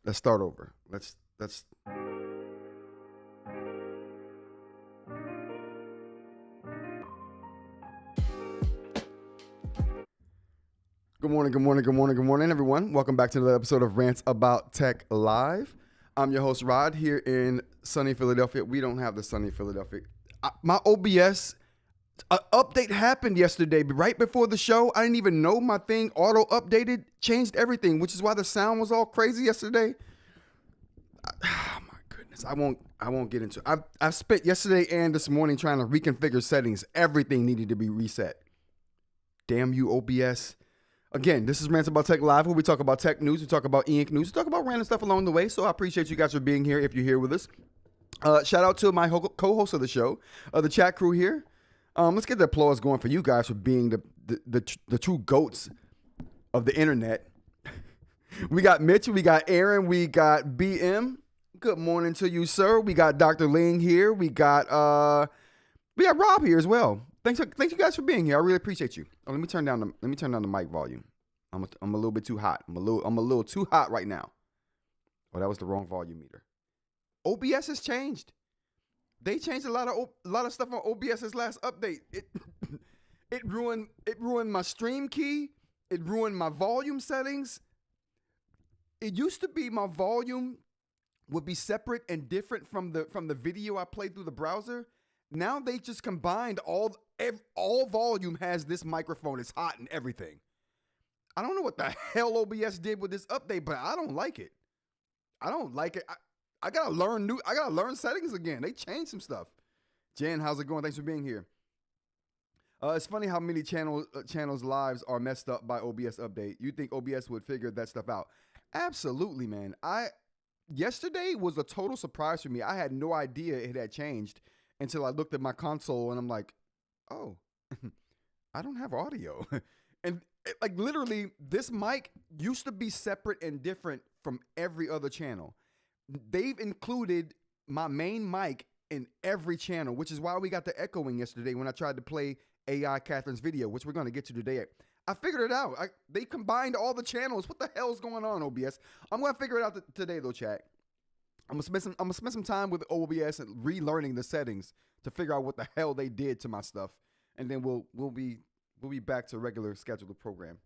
Let's start over. Let's. Good morning, good morning, good morning, good morning, everyone. Welcome back to another episode of Rants About Tech Live. I'm your host, Rod, here in sunny Philadelphia. We don't have the sunny Philadelphia. My OBS update happened yesterday, right before the show. I didn't even know my thing auto-updated, changed everything, which is why the sound was all crazy yesterday. Oh my goodness, I won't get into it. I've spent yesterday and this morning trying to reconfigure settings. Everything needed to be reset. Damn you, OBS. Again, this is Rants About Tech Live, where we talk about tech news, we talk about eInk news, we talk about random stuff along the way. So I appreciate you guys for being here if you're here with us. Shout out to my co-host of the show, the chat crew here. Let's get the applause going for you guys for being the true goats of the internet. We got Mitch, we got Aaron, we got BM. Good morning to you, sir. We got Dr. Ling here. We got Rob here as well. Thanks you guys for being here. I really appreciate you. Oh, let me turn down the mic volume. I'm a little bit too hot. I'm a little too hot right now. Oh, that was the wrong volume meter. OBS has changed. They changed a lot of stuff on OBS's last update. It ruined my stream key. It ruined my volume settings. It used to be my volume would be separate and different from the video I played through the browser. Now they just combined all volume has this microphone. It's hot and everything. I don't know what the hell OBS did with this update, but I don't like it. I don't like it. I gotta learn settings again. They changed some stuff. Jen, how's it going? Thanks for being here. It's funny how many channels' lives are messed up by OBS update. You think OBS would figure that stuff out? Absolutely, man. Yesterday was a total surprise for me. I had no idea it had changed until I looked at my console and I'm like, oh, I don't have audio. And like literally, this mic used to be separate and different from every other channel. They've included my main mic in every channel, which is why we got the echoing yesterday when I tried to play AI Catherine's video, which we're going to get to today. I figured it out. They combined all the channels. What the hell is going on, OBS? I'm going to figure it out today, though, chat. I'm gonna spend some time with OBS and relearning the settings to figure out what the hell they did to my stuff, and then we'll be back to regular scheduled program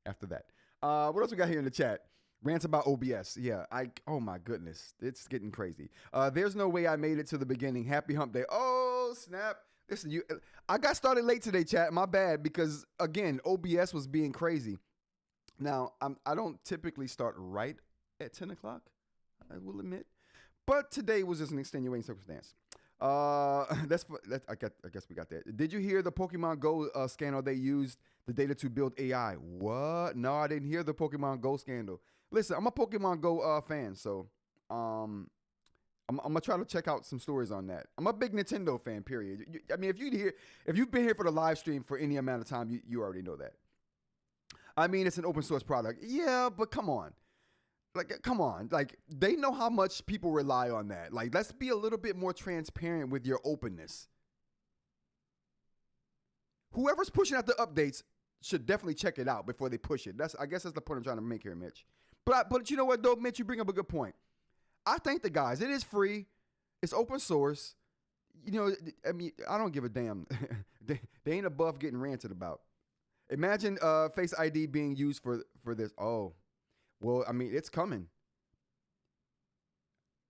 after that. What else we got here in the chat? Rants about OBS. Yeah, oh my goodness, it's getting crazy. There's no way I made it to the beginning. Happy hump day. Oh snap! Listen, I got started late today, chat. My bad, because again, OBS was being crazy. Now I don't typically start right at 10 o'clock. I will admit, but today was just an extenuating circumstance. I guess we got that. Did you hear the Pokemon Go scandal? They used the data to build AI. What? No, I didn't hear the Pokemon Go scandal. Listen, I'm a Pokemon Go fan, so I'm gonna try to check out some stories on that. I'm a big Nintendo fan. Period. I mean, if you've been here for the live stream for any amount of time, you already know that. I mean, it's an open source product. Yeah, but come on. Like, they know how much people rely on that. Like, let's be a little bit more transparent with your openness. Whoever's pushing out the updates should definitely check it out before they push it. I guess that's the point I'm trying to make here, Mitch. But you know what, though, Mitch, you bring up a good point. I thank the guys. It is free. It's open source. You know, I mean, I don't give a damn. they ain't above getting ranted about. Imagine Face ID being used for this. Oh. Well, I mean, it's coming.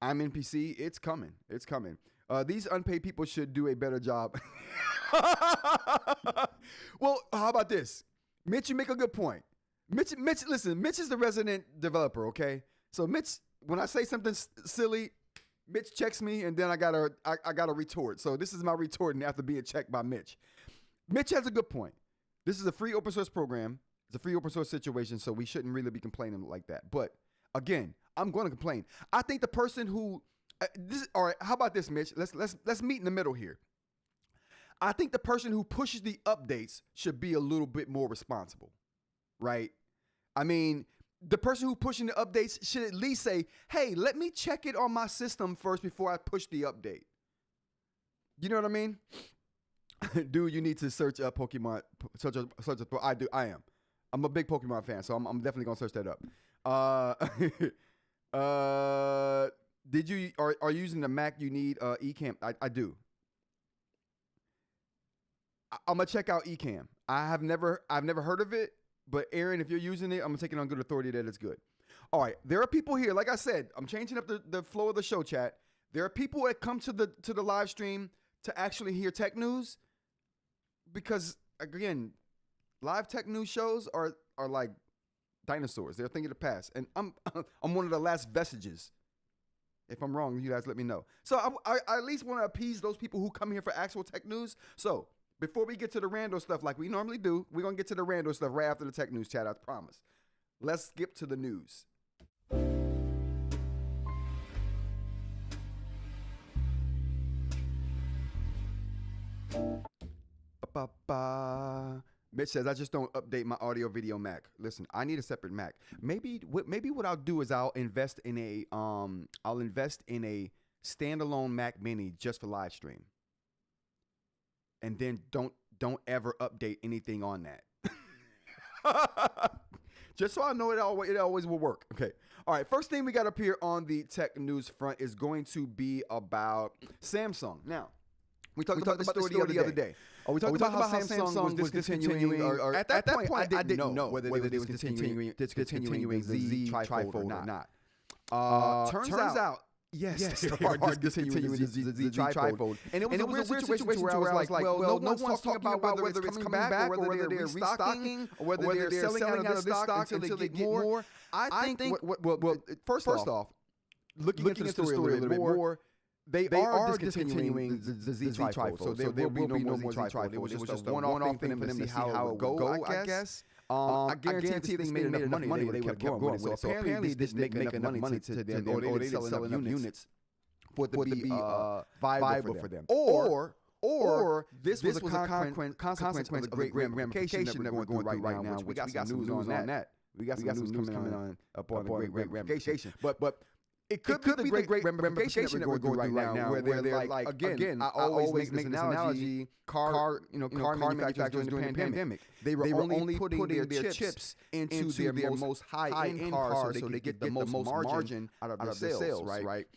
I'm NPC. It's coming. It's coming. These unpaid people should do a better job. Well, how about this? Mitch, you make a good point. Mitch, listen, Mitch is the resident developer, okay? So Mitch, when I say something silly, Mitch checks me, and then I gotta retort. So this is my retorting after being checked by Mitch. Mitch has a good point. This is a free open source program. It's a free open source situation, so we shouldn't really be complaining like that. But again, I'm going to complain. I think the person who all right, how about this, Mitch? Let's meet in the middle here. I think the person who pushes the updates should be a little bit more responsible, right? I mean, the person who pushing the updates should at least say, "Hey, let me check it on my system first before I push the update." You know what I mean? Dude, you need to search up Pokemon. I am. I'm a big Pokemon fan, so I'm definitely gonna search that up. Uh, did you are you using the Mac? You need eCam. I do. I'm gonna check out eCam. I've never heard of it, but Aaron, if you're using it, I'm gonna take it on good authority that it's good. All right, there are people here. Like I said, I'm changing up the flow of the show chat. There are people that come to the live stream to actually hear tech news, because again, live tech news shows are like dinosaurs. They're a thing of the past, and I'm one of the last vestiges. If I'm wrong, you guys let me know. So I at least want to appease those people who come here for actual tech news. So before we get to the rando stuff like we normally do, we're going to get to the rando stuff right after the tech news chat, I promise. Let's skip to the news. Mitch says, I just don't update my audio video Mac. Listen, I need a separate Mac. Maybe what I'll do is I'll invest in a standalone Mac Mini just for live stream. And then don't ever update anything on that. Just so I know it always will work. Okay. All right. First thing we got up here on the tech news front is going to be about Samsung. Now, we talked about the story the other day. We talked about how Samsung was discontinuing, or at that point, I didn't know whether they was discontinuing the Trifold or not. Turns out, yes, they are discontinuing the Trifold. And it was a weird situation where I was like, well, no one's talking about whether it's coming back or whether they're restocking or whether they're selling out of this stock until they get more. I think, first off, looking into the story a little bit more, they are discontinuing the Z Trifold. So there will be no more Z Trifold. It was just a one-off thing for them to see how it would go, I guess. I guarantee they made enough money they would have kept going. So apparently they didn't make enough money to them, or they didn't sell enough units for it to be viable for them. Or this was a consequence of the great ramification that we're going through right now. We got some news on that. We got some news coming on up on the great ramification. But it could be the great ramification that we're going through right now, where they're like, again, I always make this analogy, car manufacturers during the pandemic. They were only putting their chips into their most high-end cars so they get the most margin out of their sales, right?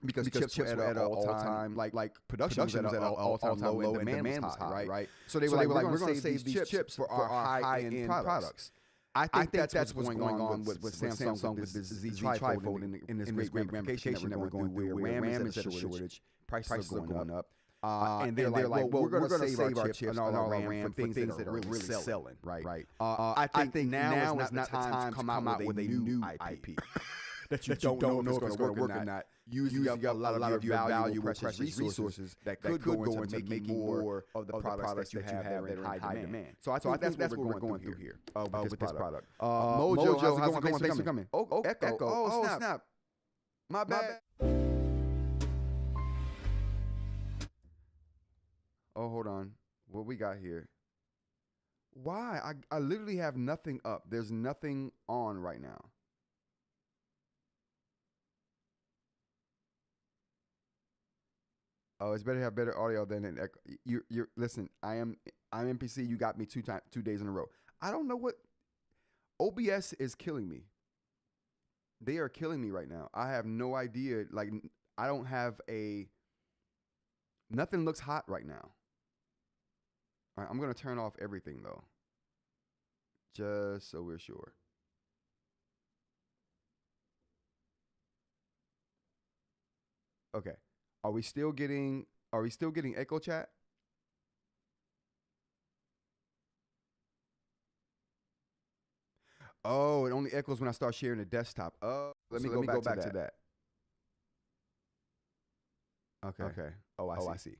Because chips were at an all-time, like production was at an all-time low and demand was high, right? So they were like, we're going to save these chips for our high-end products. I think that's what's going on with Samsung with this Z Trifold in this great ramification that we're going through, where RAM is a shortage, prices are going up. And they're like, well, we're going to save our chips and all our RAM for things that are really selling, right? I think now is not the time to come out with a new IP that you don't know if it's going to work or not. Using up a lot of your valuable precious resources that could go into making more of the products that you have that are in high demand. So I think that's what we're going through here with this product. Mojo, how's it going? Thanks for coming. Oh, Echo. Oh, snap. My bad. Oh, hold on. What we got here? Why? I literally have nothing up. There's nothing on right now. Oh, it's better to have better audio than an echo. You're listen. I'm NPC. You got me 2 days in a row. I don't know what OBS is killing me. They are killing me right now. I have no idea. Like, I don't have nothing looks hot right now. All right, I'm gonna turn off everything though, just so we're sure. Okay. Are we still getting echo chat? Oh, it only echoes when I start sharing the desktop. Oh, let me go back to that. Okay. Oh, I see.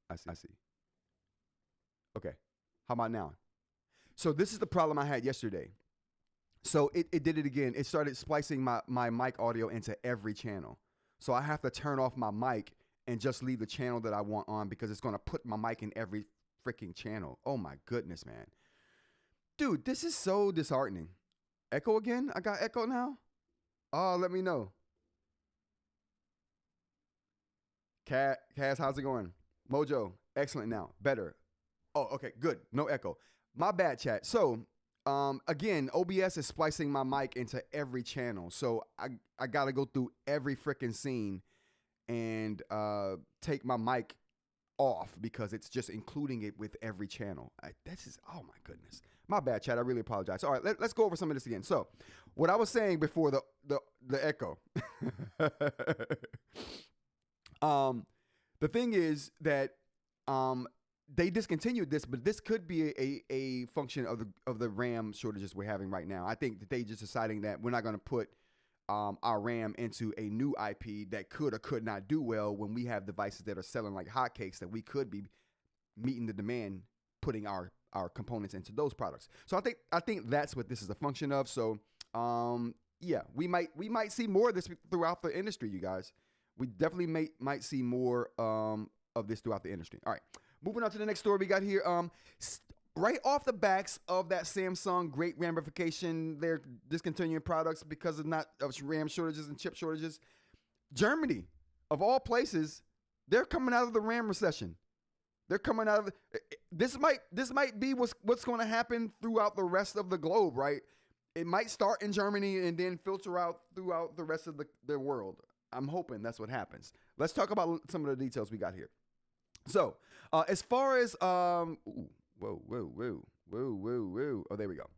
I see. Okay. How about now? So this is the problem I had yesterday. So it did it again. It started splicing my mic audio into every channel. So I have to turn off my mic and just leave the channel that I want on, because it's going to put my mic in every freaking channel. Oh my goodness, man. Dude, this is so disheartening. Echo again? I got echo now? Oh, let me know. Cass, how's it going? Mojo, excellent now. Better. Oh, okay, good. No echo. My bad, chat. So again, OBS is splicing my mic into every channel. So I got to go through every freaking scene and take my mic off because it's just including it with every channel. This is, oh my goodness. My bad, chat. I really apologize. All right, let's go over some of this again. So what I was saying before the echo. The thing is that they discontinued this, but this could be a function of the RAM shortages we're having right now. I think that they just deciding that we're not going to put our RAM into a new IP that could or could not do well when we have devices that are selling like hotcakes that we could be meeting the demand, putting our components into those products. So I think that's what this is a function of. So yeah, we might see more of this throughout the industry, you guys. We definitely might see more of this throughout the industry. All right, moving on to the next story we got here. Right off the backs of that Samsung great ramification, they're discontinuing products because of RAM shortages and chip shortages. Germany, of all places, they're coming out of the RAM recession. They're coming out of this might be what's going to happen throughout the rest of the globe, right? It might start in Germany and then filter out throughout the rest of the world. I'm hoping that's what happens. Let's talk about some of the details we got here. So, as far as whoa. Oh, there we go.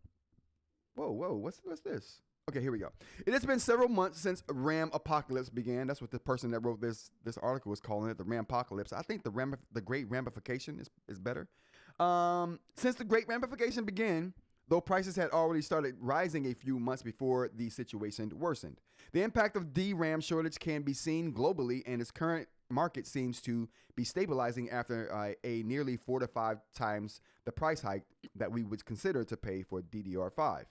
Whoa, what's this? Okay, here we go. It has been several months since RAM apocalypse began. That's what the person that wrote this article was calling it, the RAM apocalypse. I think the great ramification is better. Since the great ramification began, though prices had already started rising a few months before the situation worsened. The impact of DRAM shortage can be seen globally, and its current market seems to be stabilizing after a nearly 4 to 5 times the price hike that we would consider to pay for DDR5.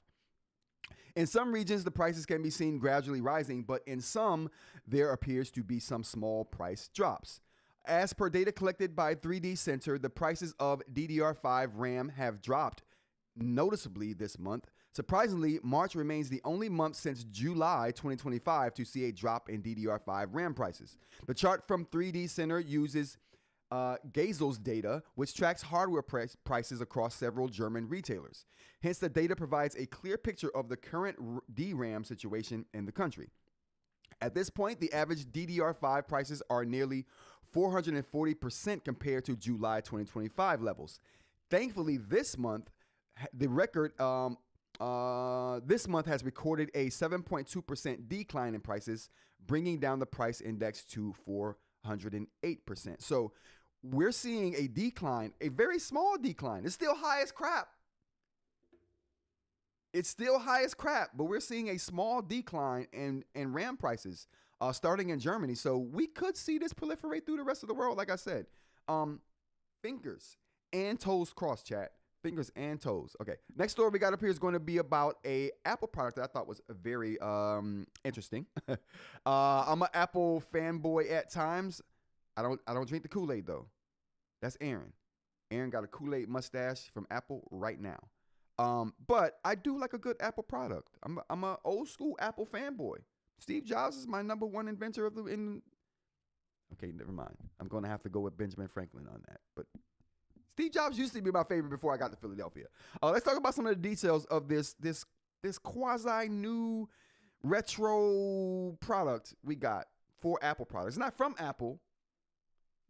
In some regions, the prices can be seen gradually rising, but in some, there appears to be some small price drops. As per data collected by 3D Center, the prices of DDR5 RAM have dropped noticeably this month. Surprisingly, March remains the only month since July 2025 to see a drop in DDR5 RAM prices. The chart from 3D Center uses Gazel's data, which tracks hardware prices across several German retailers. Hence, the data provides a clear picture of the current DRAM situation in the country. At this point, the average DDR5 prices are nearly 440% compared to July 2025 levels. Thankfully, this month, the record this month has recorded a 7.2% decline in prices, bringing down the price index to 408%. So we're seeing a decline, a very small decline. It's still high as crap. But we're seeing a small decline in RAM prices starting in Germany. So we could see this proliferate through the rest of the world, like I said. Fingers and toes crossed, chat. Fingers and toes. Okay. Next story we got up here is going to be about a Apple product that I thought was very interesting. I'm an Apple fanboy at times. I don't drink the Kool-Aid though. That's Aaron. Aaron got a Kool-Aid mustache from Apple right now. But I do like a good Apple product. I'm an old school Apple fanboy. Steve Jobs is my number one inventor of Okay, never mind. I'm going to have to go with Benjamin Franklin on that. But Steve Jobs used to be my favorite before I got to Philadelphia. Let's talk about some of the details of this quasi new retro product we got for Apple products. It's not from Apple,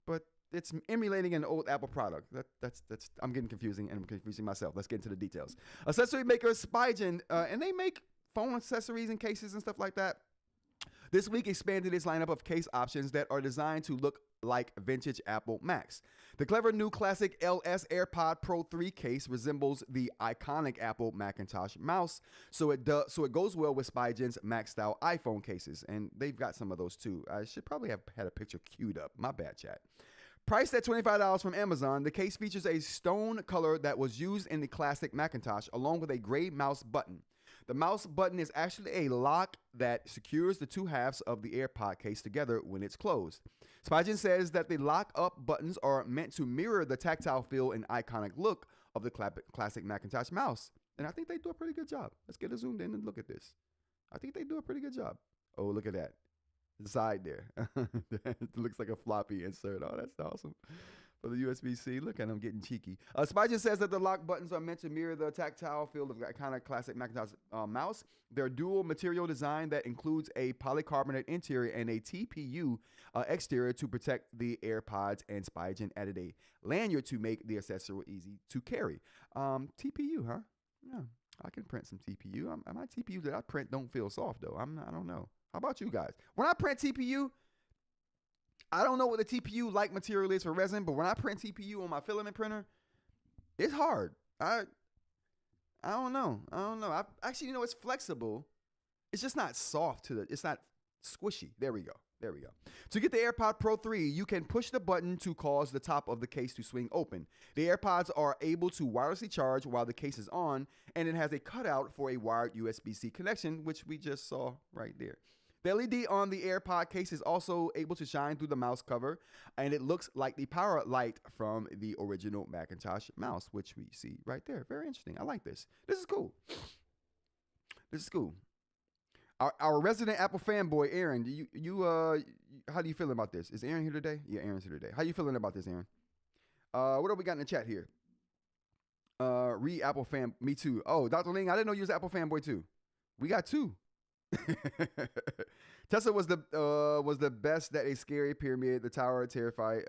but it's emulating an old Apple product. That's I'm getting confusing and I'm confusing myself. Let's get into the details. Accessory maker Spigen, and they make phone accessories and cases and stuff like that. This week expanded its lineup of case options that are designed to look like vintage Apple Macs. The clever new classic LS AirPod Pro 3 case resembles the iconic Apple Macintosh mouse, so it goes well with Spigen's Mac-style iPhone cases, and they've got some of those too. I should probably have had a picture queued up. My bad, chat. Priced at $25 from Amazon, the case features a stone color that was used in the classic Macintosh, along with a gray mouse button. The mouse button is actually a lock that secures the two halves of the AirPod case together when it's closed. Spigen says that the lock-up buttons are meant to mirror the tactile feel and iconic look of the classic Macintosh mouse. And I think they do a pretty good job. Let's get a zoomed in and look at this. I think they do a pretty good job. Oh, look at that. The side there. It looks like a floppy insert. Oh, that's awesome. For the USB-C, look at them getting cheeky. Spigen says that the lock buttons are meant to mirror the tactile feel of that kind of classic Macintosh mouse. They're dual material design that includes a polycarbonate interior and a TPU exterior to protect the AirPods, and Spigen added a lanyard to make the accessory easy to carry. TPU, huh? Yeah, I can print some TPU. My TPU that I print don't feel soft though. I don't know. How about you guys? When I print TPU, I don't know what the TPU like material is for resin, but when I print TPU on my filament printer, it's hard. I don't know. I actually, it's flexible. It's just not soft it's not squishy. There we go. To get the AirPod Pro 3, you can push the button to cause the top of the case to swing open. The AirPods are able to wirelessly charge while the case is on, and it has a cutout for a wired USB-C connection, which we just saw right there. The LED on the AirPod case is also able to shine through the mouse cover, and it looks like the power light from the original Macintosh mouse, which we see right there. Very interesting. I like this. This is cool. Our resident Apple fanboy, Aaron, how do you feel about this? Is Aaron here today? Yeah, Aaron's here today. How you feeling about this, Aaron? What have we got in the chat here? Apple fan, me too. Oh, Dr. Ling, I didn't know you was an Apple fanboy too. We got two. Tesla was the best that a scary pyramid, the tower, terrified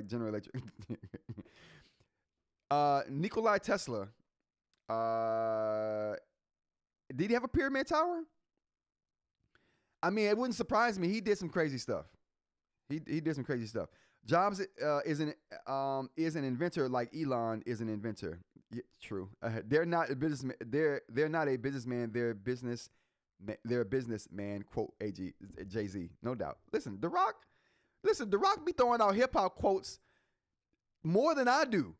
General Electric. Nikolai Tesla. Did he have a pyramid tower? I mean, it wouldn't surprise me. He did some crazy stuff. He did some crazy stuff. Jobs is an inventor like Elon is an inventor. Yeah, true. They're not a businessman. They're not a businessman. They're a businessman. Quote Jay-Z, no doubt. Listen, The Rock be throwing out hip hop quotes more than I do.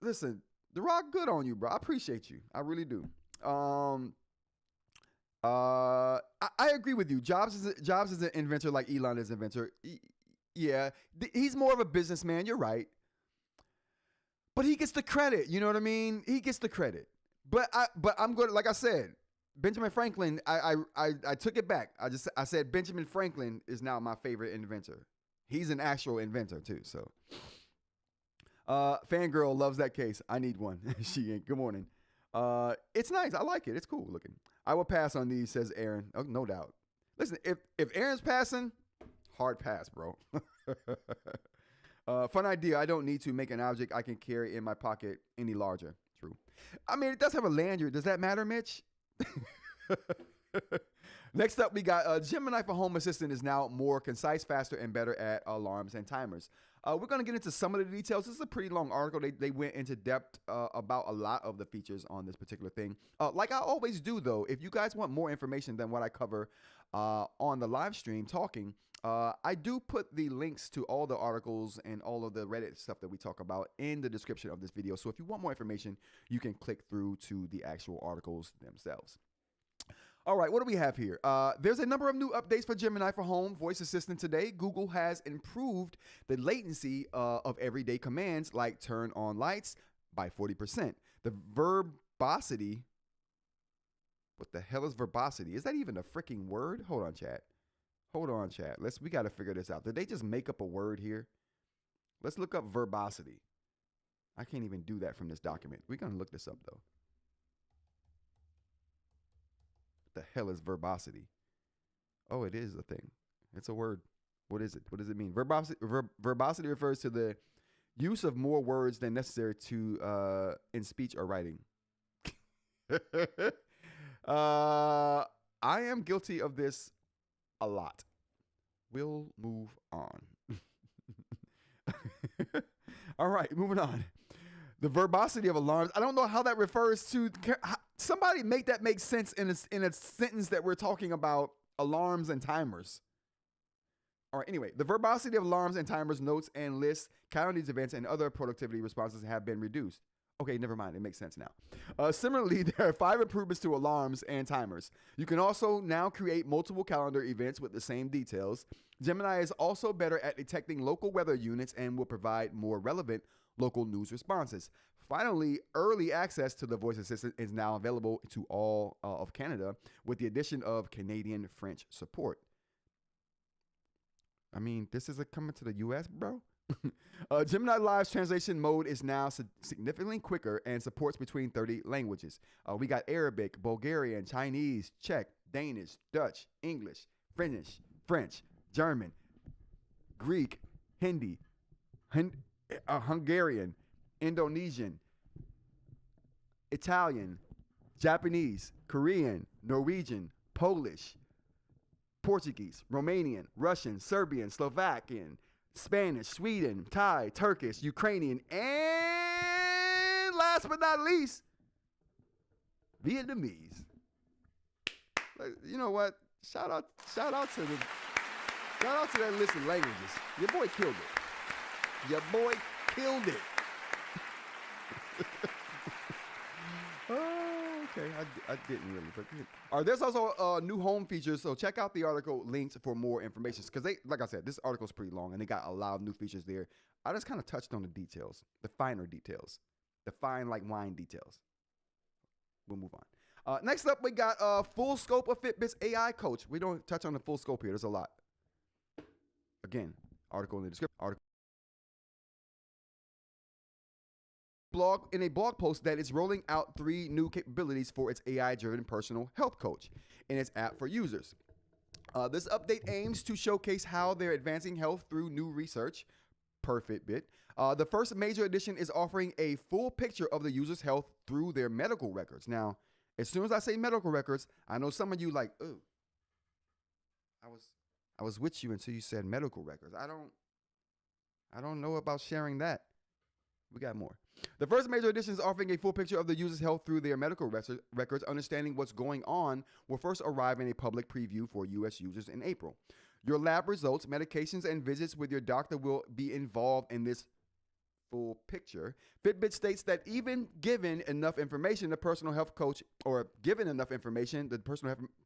Listen, The Rock, good on you, bro. I appreciate you. I really do. I agree with you. Jobs is an inventor like Elon is an inventor. Yeah, he's more of a businessman. You're right. But he gets the credit. You know what I mean? He gets the credit. But I'm going to, like I said, Benjamin Franklin, I took it back. I said Benjamin Franklin is now my favorite inventor. He's an actual inventor too. So, Fangirl loves that case. I need one. She ain't. Good morning. It's nice. I like it. It's cool looking. I will pass on these, says Aaron. Oh, no doubt. Listen, if Aaron's passing, hard pass, bro. Fun idea. I don't need to make an object I can carry in my pocket any larger. True. I mean, it does have a lanyard. Does that matter, Mitch? Next up, we got Gemini for Home Assistant is now more concise, faster, and better at alarms and timers. We're going to get into some of the details. This is a pretty long article. They went into depth about a lot of the features on this particular thing. Like I always do, though, if you guys want more information than what I cover on the live stream talking, I do put the links to all the articles and all of the Reddit stuff that we talk about in the description of this video. So if you want more information, you can click through to the actual articles themselves. All right, what do we have here? There's a number of new updates for Gemini for Home Voice Assistant today. Google has improved the latency of everyday commands like turn on lights by 40%. The verbosity, what the hell is verbosity? Is that even a freaking word? Hold on, chat. We got to figure this out. Did they just make up a word here? Let's look up verbosity. I can't even do that from this document. We're going to look this up, though. The hell is verbosity? Oh, it is a thing. It's a word. What is it? What does it mean? Verbosity refers to the use of more words than necessary to in speech or writing. I am guilty of this a lot. We'll move on. All right, moving on. The verbosity of alarms. I don't know how that refers to. Somebody make that make sense in a sentence that we're talking about alarms and timers. All right, anyway, the verbosity of alarms and timers, notes and lists, counting these events, and other productivity responses have been reduced. Okay, never mind. It makes sense now. Similarly, there are 5 improvements to alarms and timers. You can also now create multiple calendar events with the same details. Gemini is also better at detecting local weather units and will provide more relevant local news responses. Finally, early access to the voice assistant is now available to all of Canada with the addition of Canadian French support. I mean, this is coming to the U.S., bro? Gemini Live's translation mode is now significantly quicker and supports between 30 languages. We got Arabic, Bulgarian, Chinese, Czech, Danish, Dutch, English, French, German, Greek, Hindi, Hungarian, Indonesian, Italian, Japanese, Korean, Norwegian, Polish, Portuguese, Romanian, Russian, Serbian, Slovakian, Spanish, Sweden, Thai, Turkish, Ukrainian, and last but not least, Vietnamese. You know what? Shout out to that list of languages. Your boy killed it. Oh, okay. I didn't really. But there's also new home features, so check out the article links for more information. Because like I said, this article is pretty long, and they got a lot of new features there. I just kind of touched on the details, the finer details, the fine like wine details. We'll move on. Next up, we got full scope of Fitbit's AI coach. We don't touch on the full scope here. There's a lot. Again, article in the description. In a blog post that is rolling out 3 new capabilities for its AI-driven personal health coach in its app for users. This update aims to showcase how they're advancing health through new research per Fitbit. The first major addition is offering a full picture of the user's health through their medical records. Now, as soon as I say medical records, I know some of you like, oh, I was with you until you said medical records. I don't know about sharing that. We got more. The first major addition is offering a full picture of the user's health through their medical records. Understanding what's going on will first arrive in a public preview for U.S. users in April. Your lab results, medications, and visits with your doctor will be involved in this full picture. Fitbit states that even given enough information, the personal health coach,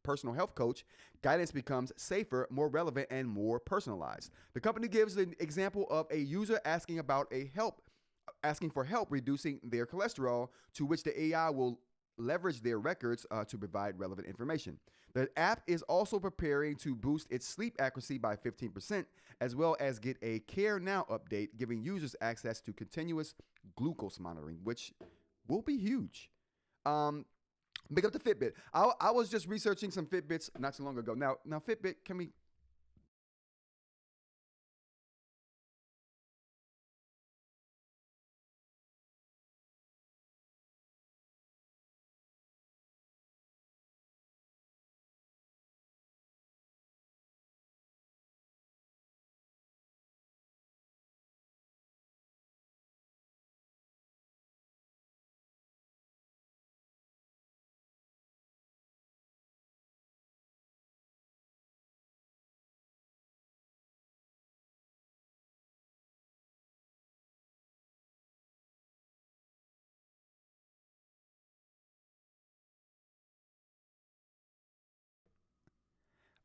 personal health coach, guidance becomes safer, more relevant, and more personalized. The company gives an example of a user asking for help reducing their cholesterol, to which the AI will leverage their records to provide relevant information. The app is also preparing to boost its sleep accuracy by 15%, as well as get a Care Now update, giving users access to continuous glucose monitoring, which will be huge. Big up to Fitbit. I was just researching some Fitbits not too long ago. Now Fitbit, can we...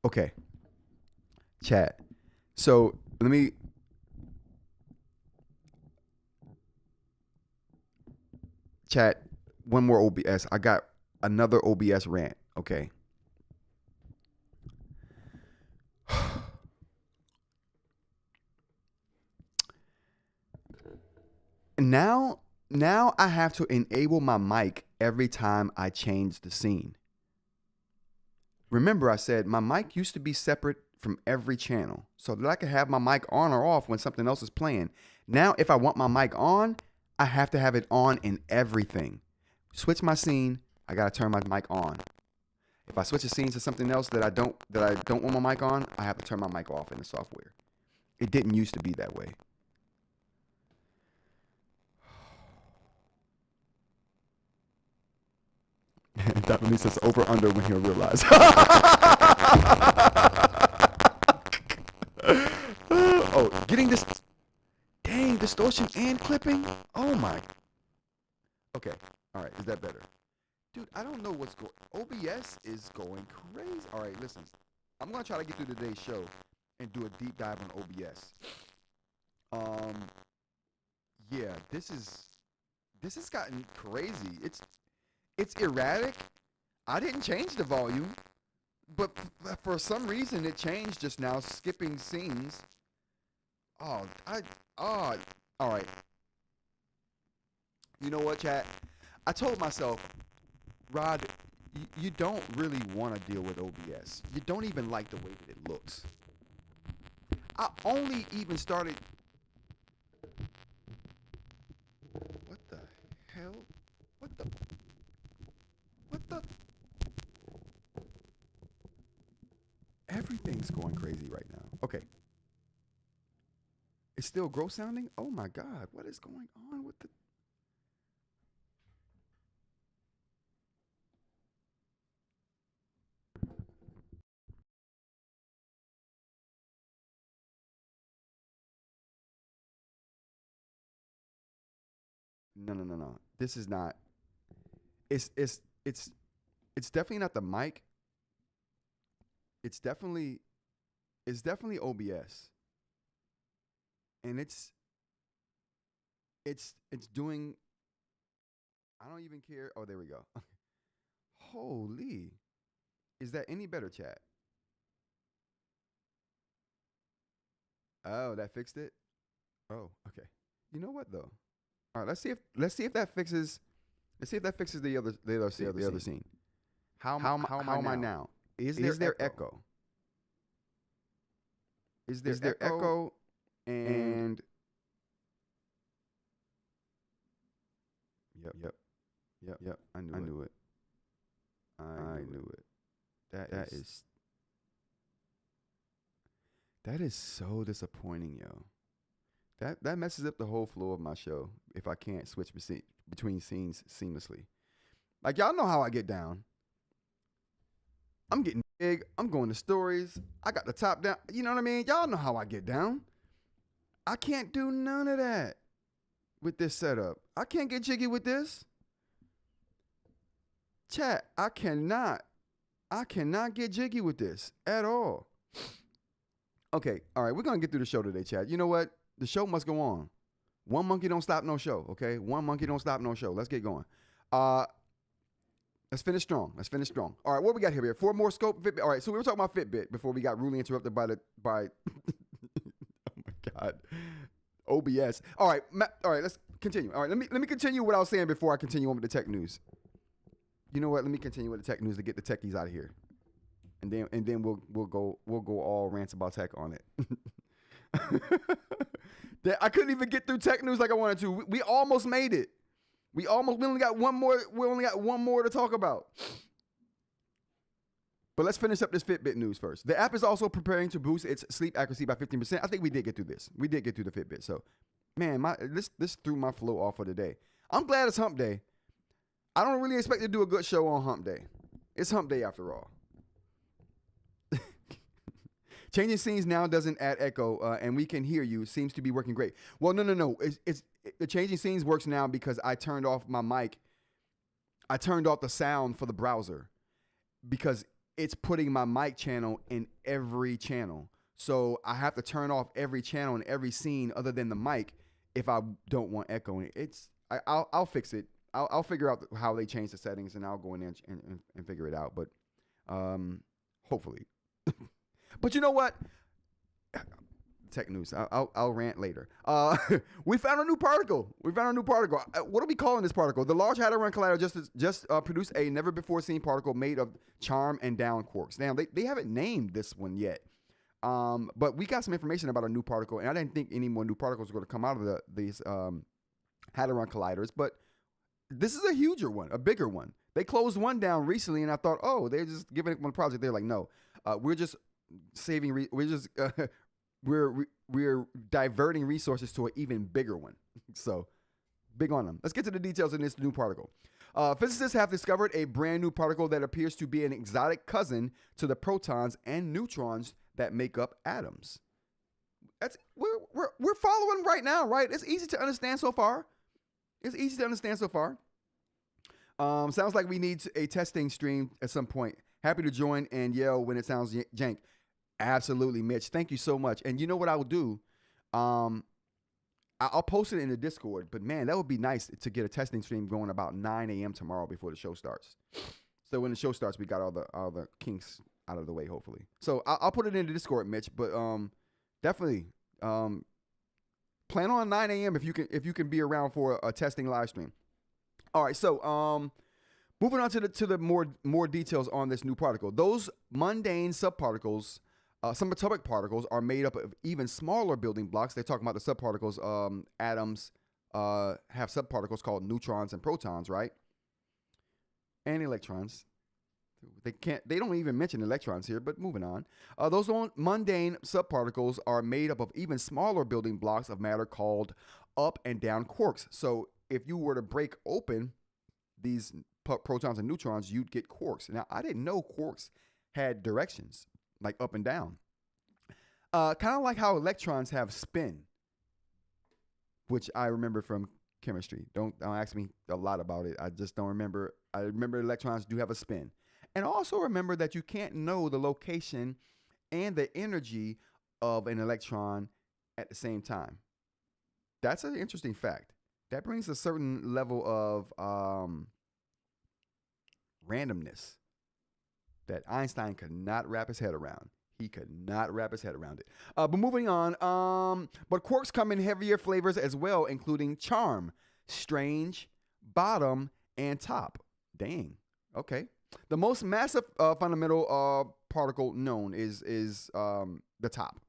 Okay, chat. So let me... Chat, one more OBS. I got another OBS rant, okay? Now I have to enable my mic every time I change the scene. Remember, I said my mic used to be separate from every channel so that I could have my mic on or off when something else is playing. Now, if I want my mic on, I have to have it on in everything. Switch my scene, I gotta turn my mic on. If I switch a scene to something else that I don't want my mic on, I have to turn my mic off in the software. It didn't used to be that way. Dr. Lee says over under when he'll realize. Oh, getting this, dang, distortion and clipping. Oh my. Okay, all right, is that better? Dude, I don't know what's going. OBS is going crazy. All right, listen, I'm gonna try to get through today's show and do a deep dive on OBS. Yeah, this has gotten crazy. It's erratic. I didn't change the volume, but for some reason it changed just now, skipping scenes. all right. You know what, chat? I told myself, Rod, you don't really want to deal with OBS. You don't even like the way that it looks. I only even started. What the hell? What the? Everything's going crazy right now. Okay. It's still gross sounding? Oh my God. What is going on with the. No. This is not. It's definitely not the mic. It's definitely OBS. And it's doing. I don't even care. Oh, there we go. Holy. Is that any better, chat? Oh, that fixed it? Oh, okay. You know what though? All right, let's see if that fixes. Let's see if that fixes the other scene. How am I now? Is there echo? Is there echo? And yep. I knew it. I knew it. That is so disappointing, yo. That messes up the whole flow of my show if I can't switch between scenes seamlessly. Like, y'all know how I get down. I'm getting big. I'm going to stories. I got the top down. You know what I mean? Y'all know how I get down. I can't do none of that with this setup. I can't get jiggy with this. Chat, I cannot get jiggy with this at all. Okay, all right, we're going to get through the show today, chat. You know what? The show must go on. One monkey don't stop no show, okay? One monkey don't stop no show. Let's get going. Let's finish strong. All right, what we got here? 4 more scope Fitbit. All right, so we were talking about Fitbit before we got rudely interrupted by oh my God, OBS. All right, let's continue. All right, let me continue what I was saying before I continue on with the tech news. You know what? Let me continue with the tech news to get the techies out of here, and then we'll go all rants about tech on it. I couldn't even get through tech news like I wanted to. We almost made it. We only got one more. We only got one more to talk about. But let's finish up this Fitbit news first. The app is also preparing to boost its sleep accuracy by 15%. I think we did get through this. We did get through the Fitbit. So, man, this threw my flow off for the day. I'm glad it's Hump Day. I don't really expect to do a good show on Hump Day. It's Hump Day after all. Changing scenes now doesn't add echo, and we can hear you. Seems to be working great. Well, no. The changing scenes works now because I turned off my mic. I turned off the sound for the browser because it's putting my mic channel in every channel. So I have to turn off every channel in every scene other than the mic if I don't want echoing. I'll fix it. I'll figure out how they change the settings, and I'll go in there and figure it out. But hopefully. But you know what? Tech news. I'll rant later. We found a new particle. What are we calling this particle? The Large Hadron Collider just produced a never-before-seen particle made of charm and down quarks. Now, they haven't named this one yet. But we got some information about a new particle, and I didn't think any more new particles were going to come out of these Hadron Colliders. But this is a huger one, a bigger one. They closed one down recently, and I thought, oh, they're just giving it one project. They're like, no, we're just saving. We're diverting resources to an even bigger one. So big on them. Let's get to the details in this new particle. Physicists have discovered a brand new particle that appears to be an exotic cousin to the protons and neutrons that make up atoms. We're following right now, right? It's easy to understand so far. Sounds like we need a testing stream at some point. Happy to join and yell when it sounds jank. Absolutely, Mitch. Thank you so much. And you know what I will do? I'll post it in the Discord. But man, that would be nice to get a testing stream going about 9 a.m. tomorrow before the show starts. So when the show starts, we got all the kinks out of the way, hopefully. So I'll put it in the Discord, Mitch. But definitely, Plan on 9 a.m. if you can be around for a testing live stream. All right, so moving on to the more details on this new particle. Those mundane subparticles, subatomic particles, are made up of even smaller building blocks. They're talking about the subparticles. Atoms have subparticles called neutrons and protons, right? And electrons. They don't even mention electrons here, but moving on. Those mundane subparticles are made up of even smaller building blocks of matter called up and down quarks. So if you were to break open these protons and neutrons, you'd get quarks. Now, I didn't know quarks had directions, like up and down. Kind of like how electrons have spin, which I remember from chemistry. Don't ask me a lot about it. I just don't remember. I remember electrons do have a spin. And also remember that you can't know the location and the energy of an electron at the same time. That's an interesting fact. That brings a certain level of randomness that Einstein could not wrap his head around. He could not wrap his head around it. But moving on, but quarks come in heavier flavors as well, including charm, strange, bottom, and top. Dang. Okay. The most massive fundamental particle known is the top.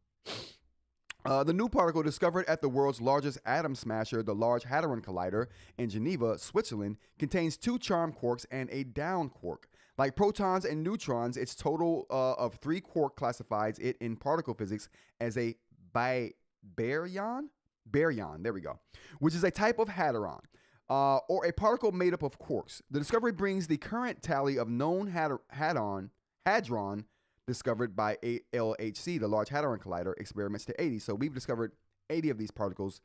The new particle discovered at the world's largest atom smasher, the Large Hadron Collider in Geneva, Switzerland, contains 2 charm quarks and a down quark. Like protons and neutrons, its total of 3 quark classifies it in particle physics as a baryon, there we go, which is a type of hadron. Or a particle made up of quarks. The discovery brings the current tally of known hadron discovered by LHC, the Large Hadron Collider experiments, to 80. So we've discovered 80 of these particles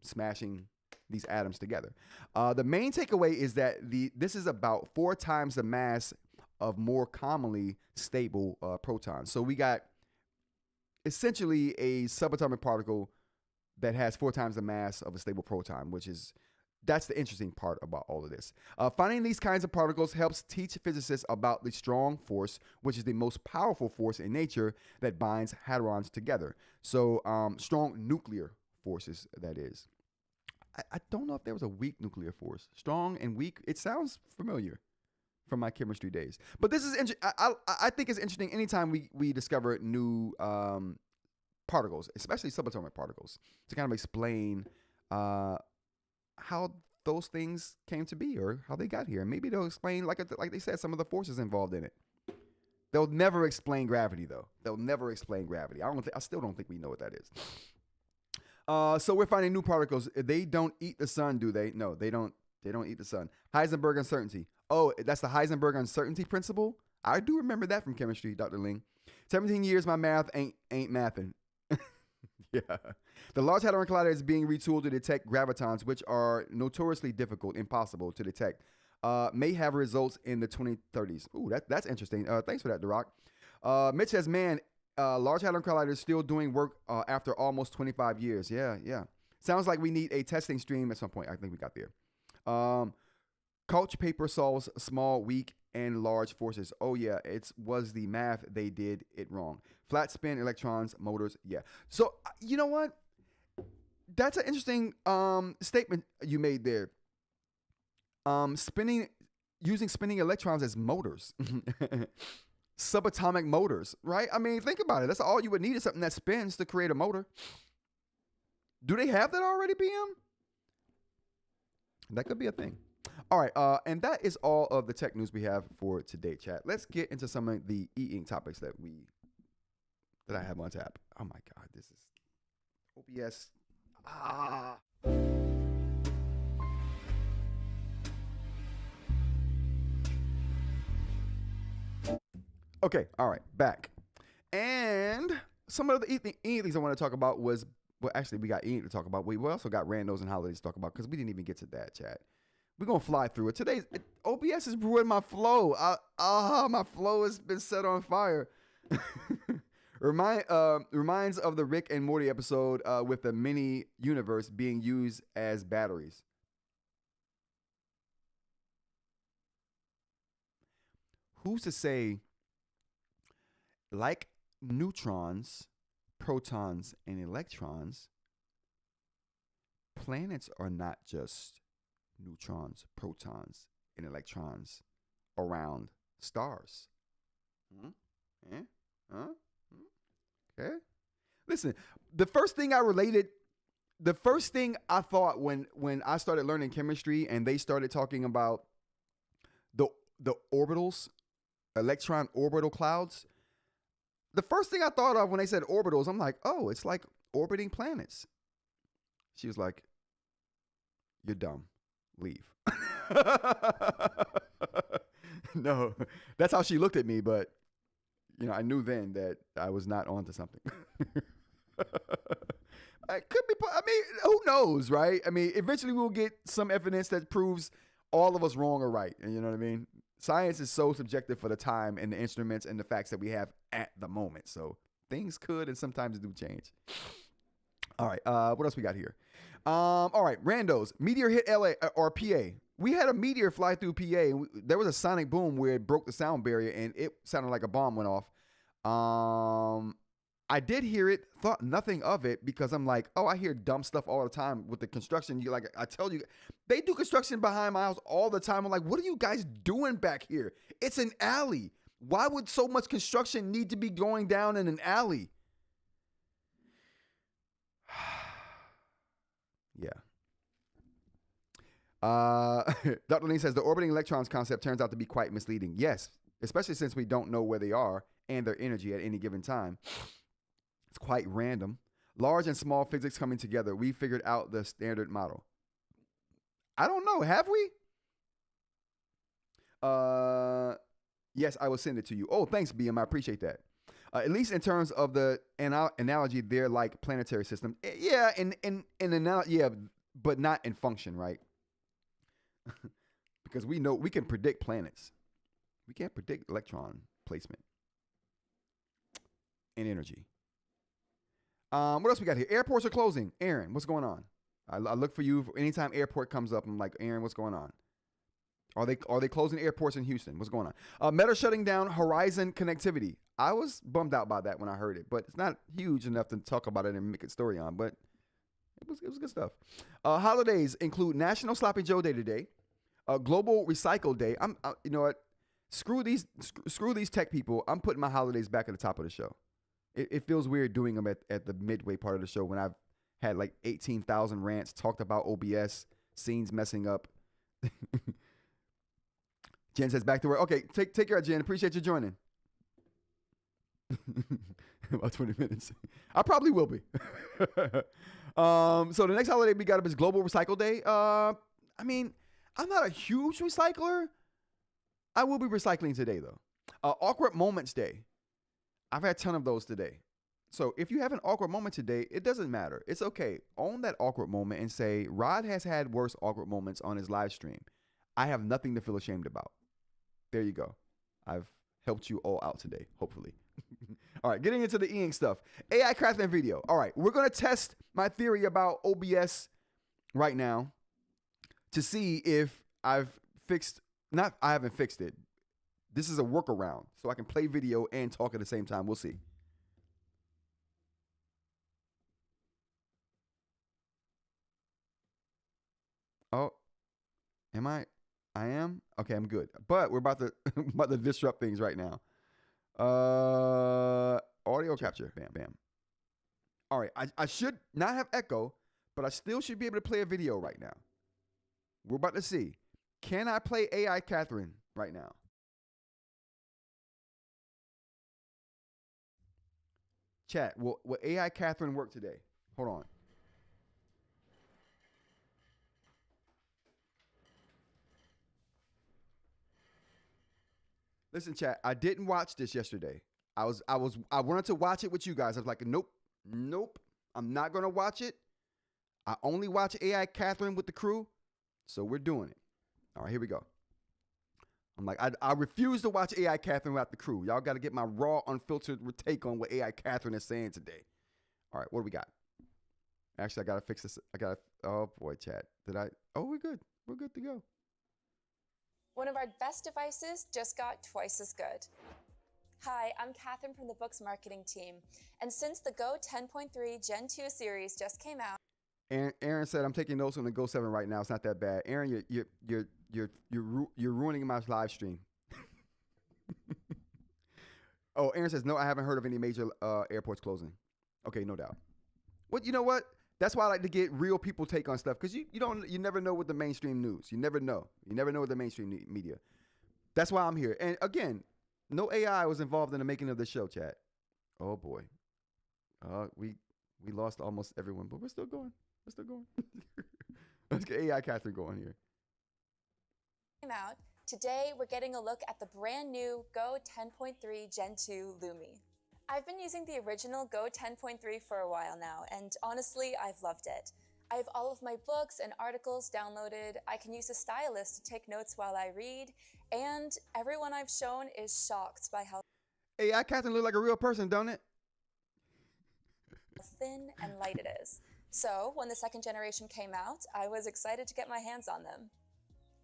smashing these atoms together. The main takeaway is that this is about 4 times the mass of more commonly stable protons. So we got essentially a subatomic particle that has 4 times the mass of a stable proton, that's the interesting part about all of this. Finding these kinds of particles helps teach physicists about the strong force, which is the most powerful force in nature that binds hadrons together. So strong nuclear forces, that is. I don't know if there was a weak nuclear force. Strong and weak, it sounds familiar from my chemistry days. But this is interesting. I think it's interesting anytime we discover new particles, especially subatomic particles, to kind of explain how those things came to be or how they got here. And maybe they'll explain, like they said, some of the forces involved in it. They'll never explain gravity, though. They'll never explain gravity. I still don't think we know what that is. So we're finding new particles. They don't eat the sun, do they? No, they don't. They don't eat the sun. Heisenberg uncertainty. Oh, that's the Heisenberg uncertainty principle? I do remember that from chemistry, Dr. Ling. 17 years, my math ain't mathing. Yeah. The Large Hadron Collider is being retooled to detect gravitons, which are notoriously difficult, impossible to detect. May have results in the 2030s. Ooh, that's interesting. Thanks for that, Duroc. Mitch says, man, Large Hadron Collider is still doing work after almost 25 years. Yeah. Sounds like we need a testing stream at some point. I think we got there. Couch paper solves small, weak, and large forces. Oh, yeah, it was the math. They did it wrong. Flat spin, electrons, motors. Yeah. So, you know what? That's an interesting statement you made there. Using spinning electrons as motors. Subatomic motors, right? I mean, think about it. That's all you would need is something that spins to create a motor. Do they have that already, PM? That could be a thing. All right, and that is all of the tech news we have for today, chat. Let's get into some of the eInk topics that I have on tap. Oh my God, this is OBS. Okay, all right, back. And some of the eInk things I want to talk about was, well, actually, we got eInk to talk about. We also got randos and holidays to talk about because we didn't even get to that, chat. We're going to fly through it. Today's OBS is ruining my flow. My flow has been set on fire. Reminds of the Rick and Morty episode with the mini universe being used as batteries. Who's to say, like neutrons, protons, and electrons, planets are not just neutrons, protons, and electrons around stars. Okay. Listen, the first thing I thought when I started learning chemistry and they started talking about the orbitals, electron orbital clouds, the first thing I thought of when they said orbitals, I'm like, oh, it's like orbiting planets. She was like, you're dumb. Leave. No, that's how she looked at me, but I knew then that I was not onto something. It could be, I mean, who knows, right? I mean, eventually we'll get some evidence that proves all of us wrong or right. And you know what I mean? Science is so subjective for the time and the instruments and the facts that we have at the moment. So things could and sometimes do change. All right. What else we got here? All right. Randos. Meteor hit LA or PA. We had a meteor fly through PA. And there was a sonic boom where it broke the sound barrier and it sounded like a bomb went off. I did hear it, thought nothing of it because I'm like, oh, I hear dumb stuff all the time with the construction. I tell you, they do construction behind my house all the time. I'm like, what are you guys doing back here? It's an alley. Why would so much construction need to be going down in an alley? Yeah. Dr. Lee says the orbiting electrons concept turns out to be quite misleading. Yes, especially since we don't know where they are and their energy at any given time. It's quite random. Large and small physics coming together. We figured out the standard model. I don't know. Have we? Yes, I will send it to you. Oh, thanks, BM. I appreciate that. At least in terms of the analogy, they're like planetary system. Yeah, yeah, but not in function, right? Because we know we can predict planets. We can't predict electron placement and energy. What else we got here? Airports are closing. Aaron, what's going on? I look for you anytime airport comes up. I'm like, Aaron, what's going on? Are they closing airports in Houston? What's going on? Meta shutting down Horizon connectivity. I was bummed out by that when I heard it, but it's not huge enough to talk about it and make a story on. But it was good stuff. Holidays include National Sloppy Joe Day today, Global Recycle Day. You know what? Screw these tech people. I'm putting my holidays back at the top of the show. It feels weird doing them at the midway part of the show when I've had like 18,000 rants, talked about OBS, scenes messing up. Jen says back to work. Okay, take care, Jen. Appreciate you joining. About 20 minutes. I probably will be. So the next holiday we got up is Global Recycle Day. I mean, I'm not a huge recycler. I will be recycling today, though. Awkward Moments Day. I've had a ton of those today. So if you have an awkward moment today, it doesn't matter. It's okay. Own that awkward moment and say, Rod has had worse awkward moments on his live stream. I have nothing to feel ashamed about. There you go. I've helped you all out today, hopefully. All right, getting into the eInk stuff. AI crafting video. All right, we're going to test my theory about OBS right now to see if I haven't fixed it. This is a workaround, so I can play video and talk at the same time. We'll see. Oh, am I? I am? Okay, I'm good. But we're about to disrupt things right now. Audio capture. Bam, bam. All right, I should not have echo, but I still should be able to play a video right now. We're about to see. Can I play AI Catherine right now? Chat, will AI Catherine work today? Hold on. Listen, chat, I didn't watch this yesterday. I wanted to watch it with you guys. I was like, nope, I'm not gonna watch it. I only watch AI Catherine with the crew, so we're doing it. All right, here we go. I'm like, I refuse to watch AI Catherine without the crew. Y'all got to get my raw, unfiltered take on what AI Catherine is saying today. All right, what do we got? Actually, I got to fix this. Oh boy, chat. Oh, we're good. We're good to go. One of our best devices just got twice as good. Hi, I'm Catherine from the Boox marketing team. And since the Go 10.3 Gen 2 series just came out, Aaron said, "I'm taking notes on the Go 7 right now. It's not that bad." Aaron, you're ruining my live stream. Oh, Aaron says, "No, I haven't heard of any major airports closing." Okay, no doubt. Well, you know what? That's why I like to get real people take on stuff, because you never know with the mainstream news. You never know with the mainstream media. That's why I'm here. And again, no AI was involved in the making of this show, chat. Oh boy, we lost almost everyone, but we're still going. Let's get AI Catherine going here. Out. Today, we're getting a look at the brand new Go 10.3 Gen 2 Lumi. I've been using the original Go 10.3 for a while now, and honestly, I've loved it. I have all of my books and articles downloaded, I can use a stylus to take notes while I read, and everyone I've shown is shocked by how AI Catherine look like a real person, don't it? thin and light it is. So, when the second generation came out, I was excited to get my hands on them.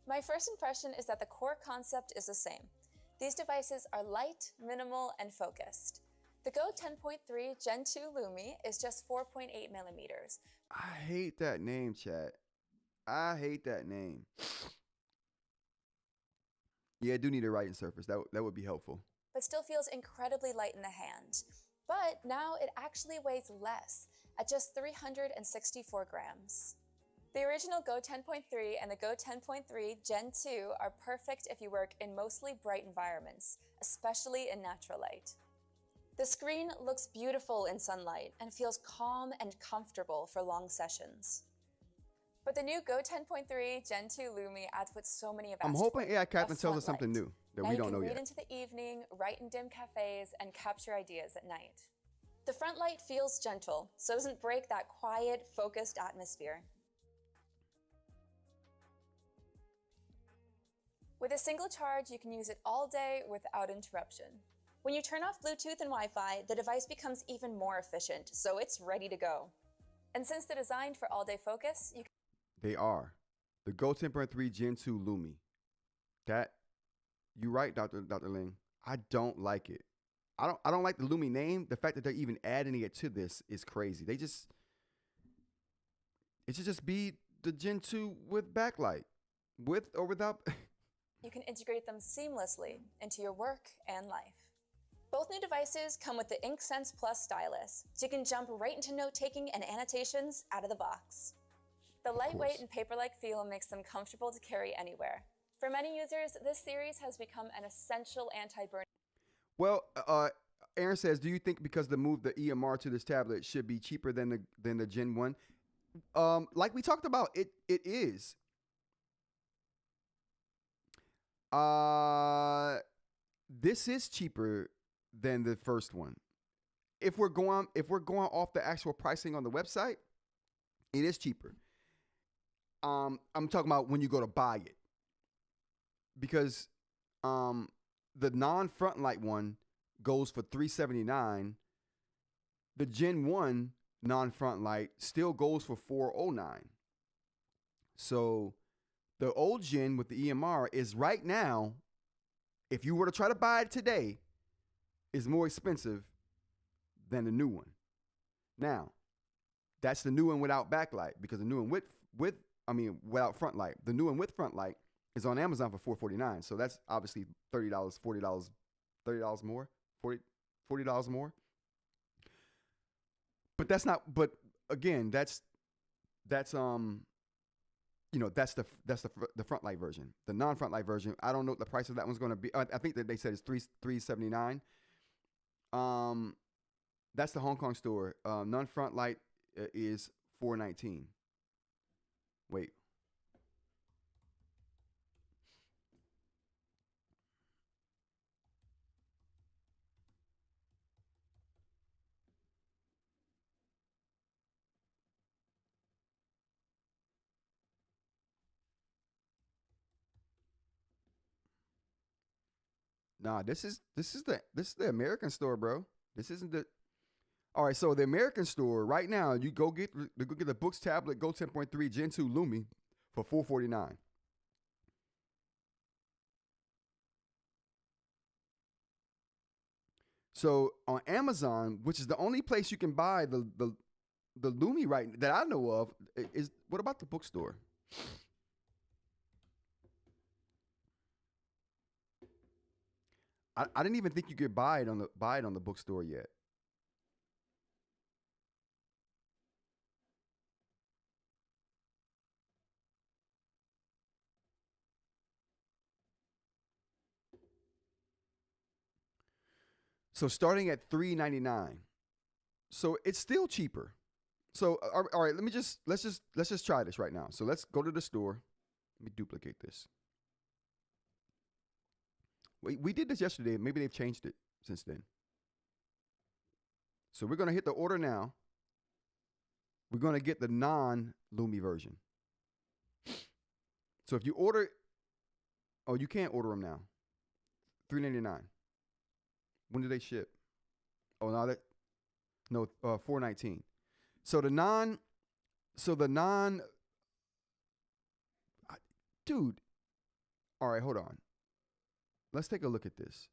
My first impression is that the core concept is the same. These devices are light, minimal, and focused. The Go 10.3 Gen 2 Lumi is just 4.8 millimeters. I hate that name, chat. I hate that name. Yeah, I do need a writing surface. That would be helpful. But still feels incredibly light in the hand. But now it actually weighs less, at just 364 grams. The original Go 10.3 and the Go 10.3 Gen 2 are perfect if you work in mostly bright environments, especially in natural light. The screen looks beautiful in sunlight and feels calm and comfortable for long sessions. But the new Go 10.3 Gen 2 Lumi adds what so many of us. I'm hoping AI Captain tells us something new that we don't know yet. You can read into the evening, write in dim cafes, and capture ideas at night. The front light feels gentle, so it doesn't break that quiet, focused atmosphere. With a single charge, you can use it all day without interruption. When you turn off Bluetooth and Wi-Fi, the device becomes even more efficient, so it's ready to go. And since they're designed for all-day focus, you can... They are. The Go 10.3 Gen 2 Lumi. You're right, Dr. Ling. I don't like it. I don't like the Lumi name. The fact that they're even adding it to this is crazy. It should just be the Gen 2 with backlight. With or without... You can integrate them seamlessly into your work and life. Both new devices come with the Ink Sense Plus stylus, so you can jump right into note-taking and annotations out of the box. The lightweight and paper-like feel makes them comfortable to carry anywhere. For many users, this series has become an essential anti-burn. Well, Aaron says, do you think because the move the EMR to this tablet should be cheaper than the Gen 1? Like we talked about, it is. This is cheaper than the first one. If we're going off the actual pricing on the website, it is cheaper. I'm talking about when you go to buy it, because the non-front light one goes for $379. The Gen 1 non-front light still goes for $409. So the old Gen with the EMR is right now, if you were to try to buy it today, is more expensive than the new one. Now, that's the new one without backlight, because the new one without front light. The new one with front light is on Amazon for $449. So that's obviously $30, $40, $30 more, $40 more. But that's not. But again, that's the front light version. The non-front light version, I don't know what the price of that one's going to be. I think that they said it's $379. That's the Hong Kong store. Non-front light is $419. Wait. Nah, this is the American store, bro. This isn't the. All right, so the American store right now, you go get the Boox tablet Go 10.3 Gen 2 Lumi for $449. So on Amazon, which is the only place you can buy the the Lumi right that I know of is what about the bookstore? I didn't even think you could buy it on the bookstore yet. So starting at $3.99. So it's still cheaper. So all right, let's just try this right now. So let's go to the store. Let me duplicate this. We did this yesterday. Maybe they've changed it since then. So we're gonna hit the order now. We're gonna get the non-Lumi version. So if you order, oh, you can't order them now. $3.99. When do they ship? Oh no, $4.19. So the non, dude. All right, hold on. Let's take a look at this.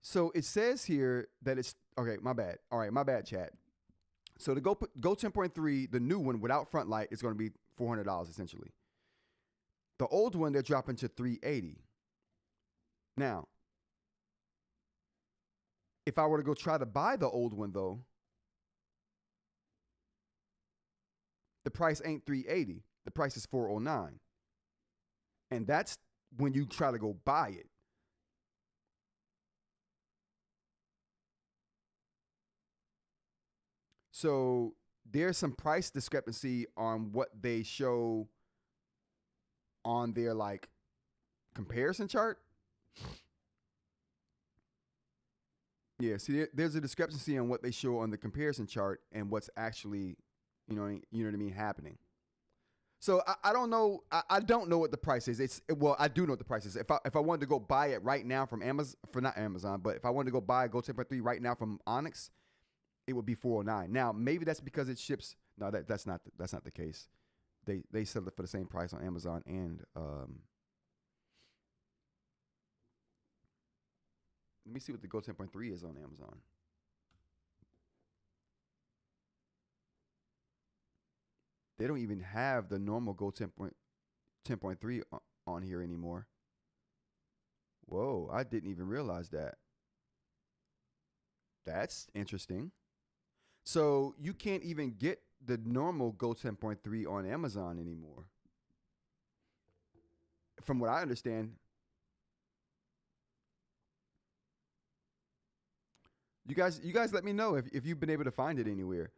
So it says here that it's okay. My bad. All right, my bad, chat. So the Go 10.3, the new one without front light, is going to be $400 essentially. The old one they're dropping to $380. Now, if I were to go try to buy the old one though, the price ain't $380. The price is $409. And that's when you try to go buy it. So there's some price discrepancy on what they show on their like comparison chart. Yeah, see, there's a discrepancy on what they show on the comparison chart and what's actually, you know what I mean, happening. So I don't know. I don't know what the price is. Well, I do know what the price is. If I wanted to go buy it right now from Amazon, not Amazon, but if I wanted to go buy Go 10.3 right now from Onyx, it would be $409. Now maybe that's because it ships. No, that's not the case. They sell it for the same price on Amazon and let me see what the Go 10.3 is on Amazon. They don't even have the normal Go 10.3 on here anymore. Whoa, I didn't even realize that. That's interesting. So you can't even get the normal Go 10.3 on Amazon anymore. From what I understand. You guys let me know if you've been able to find it anywhere.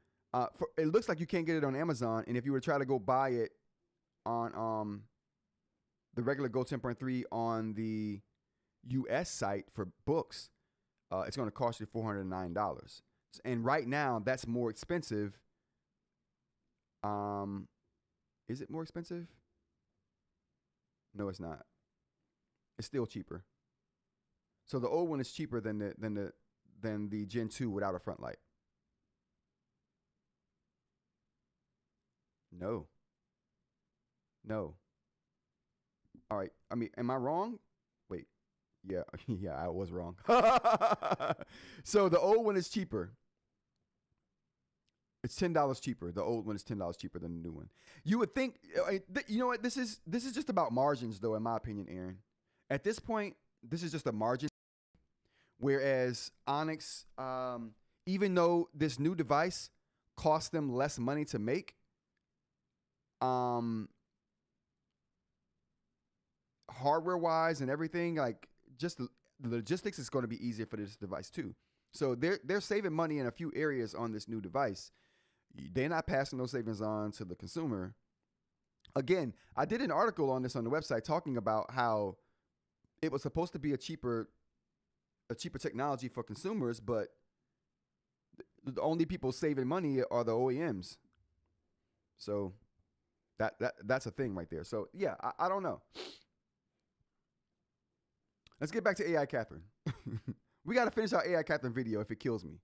It looks like you can't get it on Amazon, and if you were to try to go buy it on the regular Go 10.3 on the US site for Boox, it's going to cost you $409. And right now, that's more expensive. Is it more expensive? No, it's not. It's still cheaper. So the old one is cheaper than the Gen 2 without a front light. No. All right. I mean, am I wrong? Wait. Yeah. Yeah, I was wrong. So the old one is cheaper. It's $10 cheaper. The old one is $10 cheaper than the new one. You would think, you know what? This is just about margins, though, in my opinion, Aaron. At this point, this is just a margin. Whereas Onyx, even though this new device costs them less money to make, hardware-wise and everything, like just the logistics is going to be easier for this device too. So they're saving money in a few areas on this new device. They're not passing those savings on to the consumer. Again, I did an article on this on the website talking about how it was supposed to be a cheaper technology for consumers, but the only people saving money are the OEMs. So that's a thing right there. So yeah, I don't know. Let's get back to AI Catherine. We got to finish our AI Catherine video if it kills me.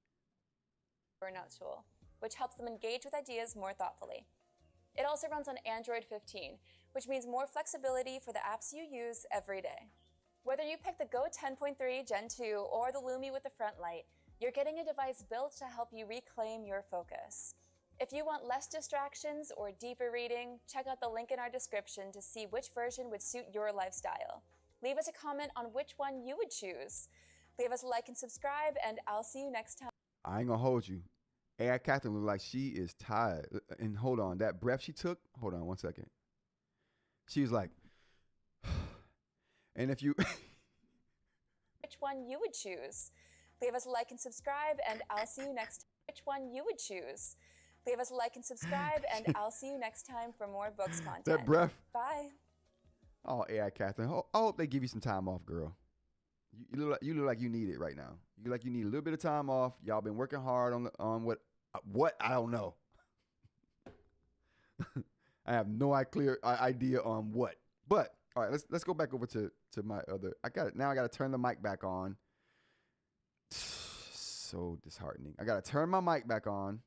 Burnout tool, which helps them engage with ideas more thoughtfully. It also runs on Android 15, which means more flexibility for the apps you use every day. Whether you pick the Go 10.3 Gen 2 or the Lumi with the front light, you're getting a device built to help you reclaim your focus. If you want less distractions or deeper reading, check out the link in our description to see which version would suit your lifestyle. Leave us a comment on which one you would choose. Leave us a like and subscribe, and I'll see you next time. I ain't gonna hold you. AI Catherine look like she is tired. And hold on, that breath she took, hold on 1 second. She was like, and if you... Which one you would choose. Leave us a like and subscribe, and I'll see you next time. Which one you would choose. Leave us a like and subscribe, and I'll see you next time for more Boox content. That breath. Bye. Oh, AI Catherine. I hope they give you some time off, girl. You look like you need it right now. You look like you need a little bit of time off. Y'all been working hard on what I don't know. I have no clear idea on what. But all right, let's go back over to my other. I got to turn the mic back on. So disheartening. I got to turn my mic back on.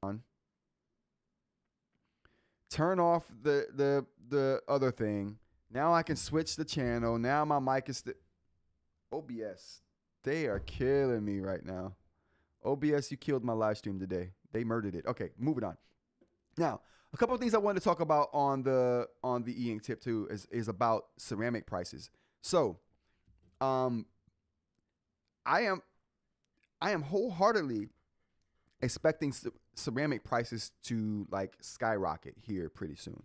Turn off the other thing. Now I can switch the channel. Now my mic is OBS. They are killing me right now. OBS, you killed my live stream today. They murdered it. Okay, moving on. Now, a couple of things I wanted to talk about on the eInk tip too is about ceramic prices. So, I am wholeheartedly expecting ceramic prices to like skyrocket here pretty soon.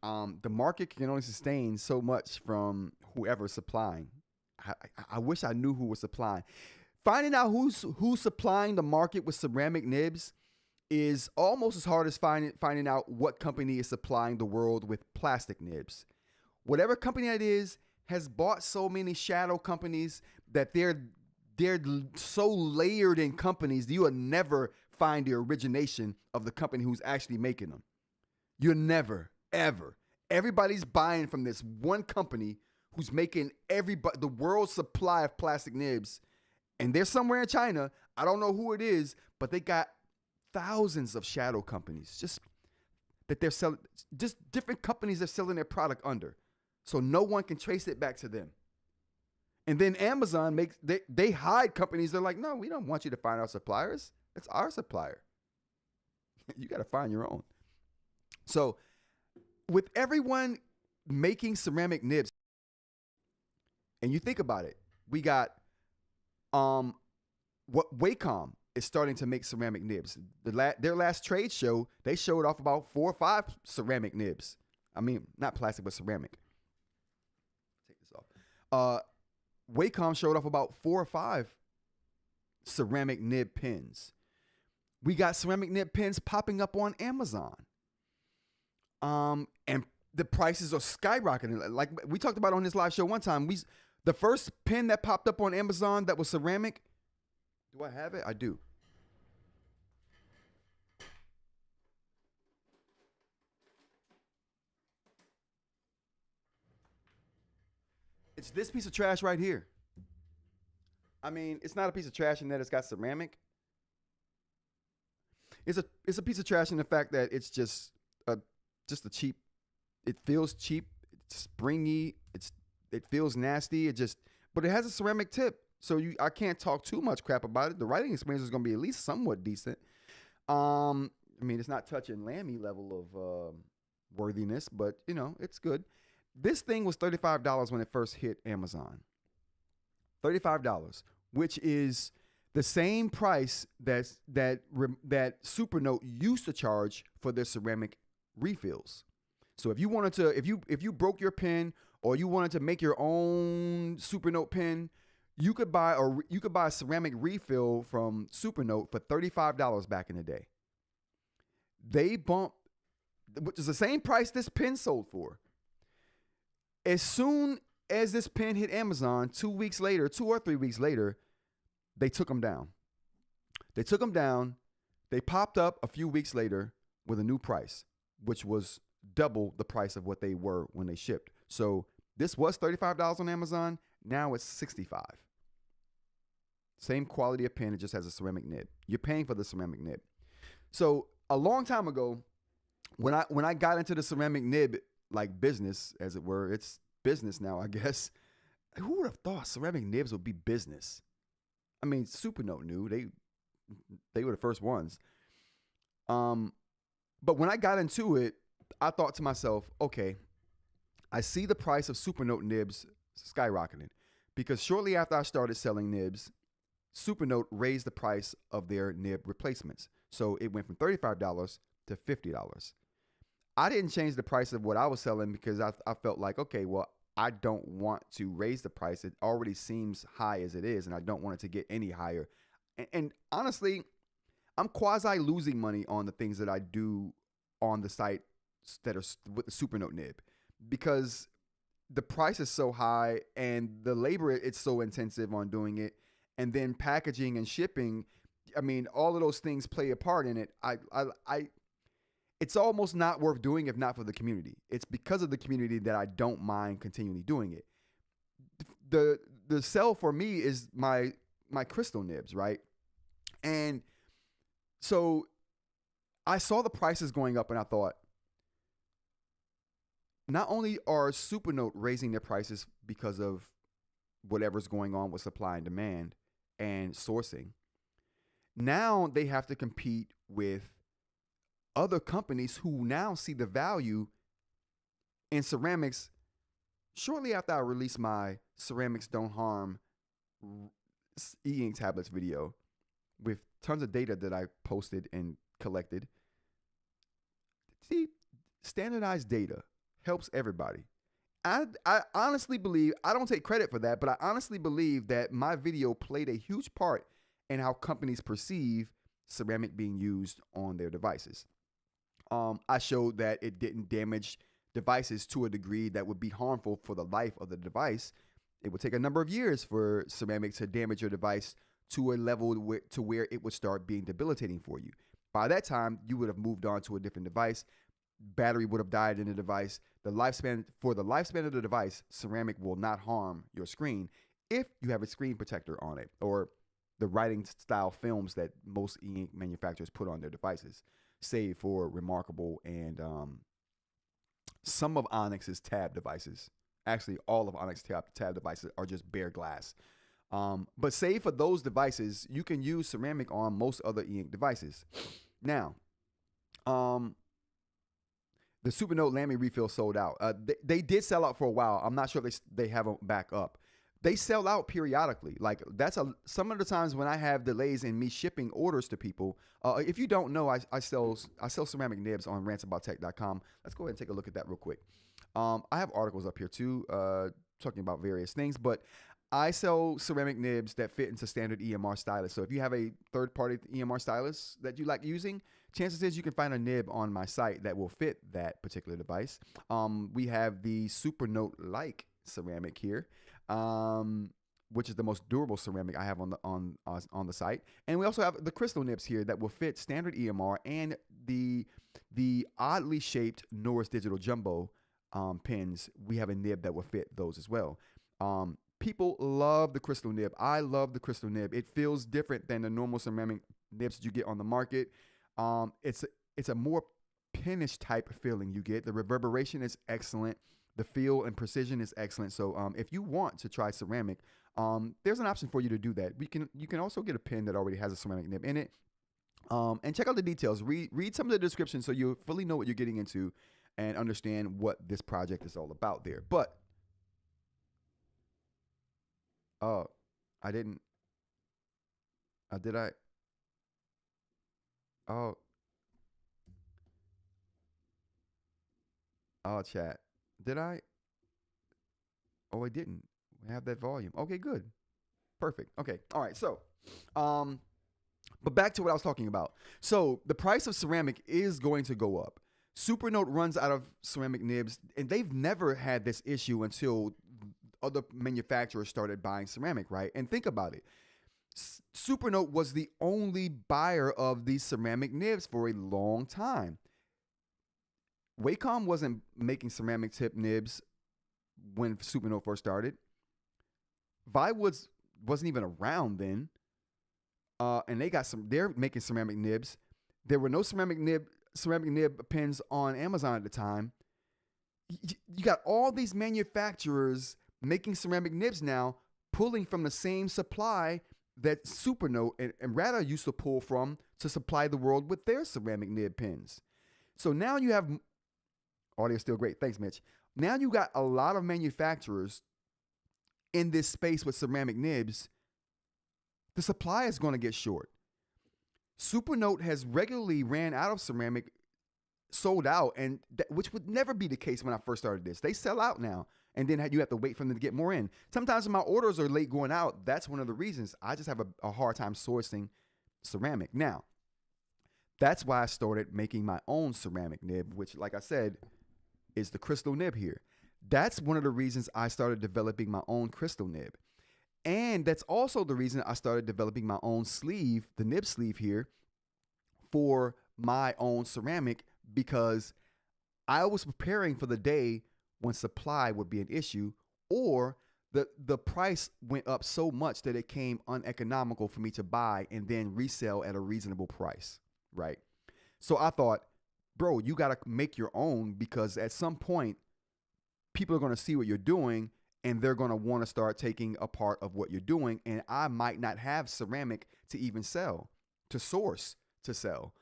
The market can only sustain so much from whoever's supplying. I wish I knew who was supplying. Finding out who's supplying the market with ceramic nibs is almost as hard as finding out what company is supplying the world with plastic nibs. Whatever company that is has bought so many shadow companies that they're so layered in companies that you will never find the origination of the company who's actually making them. You'll never, ever. Everybody's buying from this one company who's making the world's supply of plastic nibs. And they're somewhere in China. I don't know who it is, but they got thousands of shadow companies just that they're selling, just different companies they're selling their product under. So no one can trace it back to them. And then Amazon they hide companies. They're like, no, we don't want you to find our suppliers. It's our supplier. You got to find your own. So with everyone making ceramic nibs, and you think about it, we got what Wacom is starting to make ceramic nibs. Their last trade show, they showed off about 4 or 5 ceramic nibs. I mean, not plastic, but ceramic. Take this off. Wacom showed off about 4 or 5 ceramic nib pins. We got ceramic nib pins popping up on Amazon. And the prices are skyrocketing. Like we talked about on this live show one time, the first pin that popped up on Amazon that was ceramic, do I have it? I do. It's this piece of trash right here. I mean, it's not a piece of trash in that it's got ceramic. It's a piece of trash in the fact that it's just a cheap. It feels cheap. It's springy. It feels nasty. But it has a ceramic tip, so I can't talk too much crap about it. The writing experience is going to be at least somewhat decent. I mean, it's not touching Lammy level of worthiness, but it's good. This thing was $35 when it first hit Amazon. $35, which is the same price that Supernote used to charge for their ceramic refills. So if you wanted to, if you broke your pen or you wanted to make your own Supernote pen, you could buy a ceramic refill from Supernote for $35 back in the day. They bumped, which is the same price this pen sold for. As soon as this pen hit Amazon, 2 or 3 weeks later, they took them down. They popped up a few weeks later with a new price, which was double the price of what they were when they shipped. So this was $35 on Amazon. Now it's $65. Same quality of pen. It just has a ceramic nib. You're paying for the ceramic nib. So a long time ago, when I got into the ceramic nib like business, as it were. It's business now, I guess. Who would have thought ceramic nibs would be business? I mean, Supernote knew. They were the first ones. But when I got into it, I thought to myself, okay, I see the price of Supernote nibs skyrocketing because shortly after I started selling nibs, Supernote raised the price of their nib replacements. So it went from $35 to $50. I didn't change the price of what I was selling because I felt like, okay, well, I don't want to raise the price. It already seems high as it is, and I don't want it to get any higher. And honestly, I'm quasi losing money on the things that I do on the site that are with the Supernote nib because the price is so high and the labor, it's so intensive on doing it. And then packaging and shipping, I mean, all of those things play a part in it. It's almost not worth doing if not for the community. It's because of the community that I don't mind continually doing it. The sell for me is my crystal nibs, right? And so I saw the prices going up and I thought, not only are Supernote raising their prices because of whatever's going on with supply and demand and sourcing, now they have to compete with other companies who now see the value in ceramics. Shortly after I released my Ceramics Don't Harm eInk tablets video with tons of data that I posted and collected, see, standardized data helps everybody. I honestly believe, I don't take credit for that, but I honestly believe that my video played a huge part in how companies perceive ceramic being used on their devices. I showed that it didn't damage devices to a degree that would be harmful for the life of the device. It would take a number of years for ceramic to damage your device to a level to where it would start being debilitating for you. By that time, you would have moved on to a different device. Battery would have died in the device. For the lifespan of the device, ceramic will not harm your screen if you have a screen protector on it or the writing style films that most e-ink manufacturers put on their devices, save for Remarkable and some of Onyx's tab devices. Actually, all of Onyx's tab devices are just bare glass. But save for those devices, you can use ceramic on most other e-ink devices. Now, the Supernote Lamy refill sold out. They did sell out for a while. I'm not sure if they have them back up. They sell out periodically. Like some of the times when I have delays in me shipping orders to people. If you don't know, I sell ceramic nibs on rantsabouttech.com. Let's go ahead and take a look at that real quick. I have articles up here too, talking about various things, but I sell ceramic nibs that fit into standard EMR stylus. So if you have a third-party EMR stylus that you like using, chances is you can find a nib on my site that will fit that particular device. We have the Supernote-like ceramic here, which is the most durable ceramic I have on the site. And we also have the crystal nibs here that will fit standard EMR and the oddly shaped Norris Digital Jumbo pins. We have a nib that will fit those as well. People love the crystal nib. I love the crystal nib. It feels different than the normal ceramic nibs that you get on the market. It's a more pinish type feeling you get. The reverberation is excellent. The feel and precision is excellent. So if you want to try ceramic, there's an option for you to do that. You can also get a pin that already has a ceramic nib in it. And check out the details. Read some of the description so you fully know what you're getting into and understand what this project is all about there. But I didn't. Did I? Oh, chat. Did I? Oh, I didn't. We have that volume. Okay, good. Perfect. Okay. All right. So, but back to what I was talking about. So the price of ceramic is going to go up. Supernote runs out of ceramic nibs, and they've never had this issue until other manufacturers started buying ceramic, right? And think about it. Supernote was the only buyer of these ceramic nibs for a long time. Wacom wasn't making ceramic tip nibs when Supernote first started. Viwoods wasn't even around then. And they're making ceramic nibs. There were no ceramic nib pins on Amazon at the time. You got all these manufacturers making ceramic nibs now, pulling from the same supply that Supernote and Ratta used to pull from to supply the world with their ceramic nib pins. So now you have, audio still great. Thanks, Mitch. Now you got a lot of manufacturers in this space with ceramic nibs. The supply is going to get short. Supernote has regularly ran out of ceramic, sold out, and which would never be the case when I first started this. They sell out now, and then you have to wait for them to get more in. Sometimes when my orders are late going out, that's one of the reasons. I just have a hard time sourcing ceramic. Now, that's why I started making my own ceramic nib, which, like I said, is the crystal nib here. That's one of the reasons I started developing my own crystal nib. And that's also the reason I started developing my own sleeve, the nib sleeve here, for my own ceramic, because I was preparing for the day when supply would be an issue, or the price went up so much that it came uneconomical for me to buy and then resell at a reasonable price, right? So I thought, bro, you got to make your own, because at some point, people are going to see what you're doing, and they're going to want to start taking a part of what you're doing. And I might not have ceramic to even sell, to source, to sell.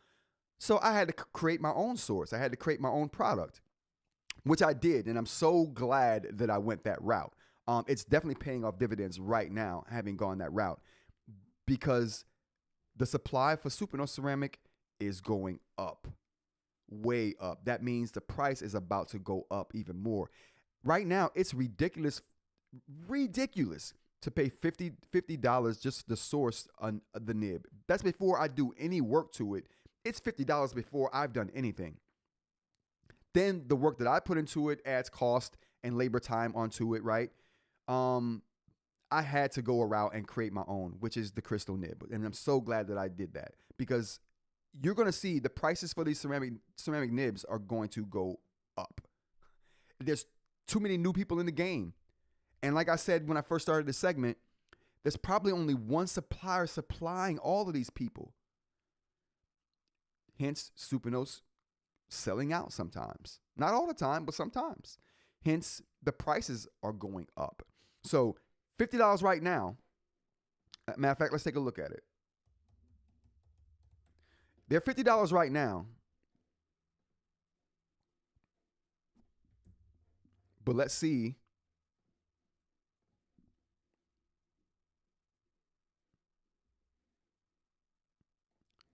So I had to create my own source. I had to create my own product, which I did. And I'm so glad that I went that route. It's definitely paying off dividends right now, having gone that route, because the supply for Supernote ceramic is going up, way up. That means the price is about to go up even more. Right now, it's ridiculous to pay $50 just to source the nib. That's before I do any work to it. It's $50 before I've done anything. Then the work that I put into it adds cost and labor time onto it, right? I had to go around and create my own, which is the crystal nib. And I'm so glad that I did that, because you're going to see the prices for these ceramic nibs are going to go up. There's too many new people in the game. And like I said when I first started this segment, there's probably only one supplier supplying all of these people. Hence, Supernote's selling out sometimes. Not all the time, but sometimes. Hence, the prices are going up. So, $50 right now. Matter of fact, let's take a look at it. They're $50 right now. But let's see.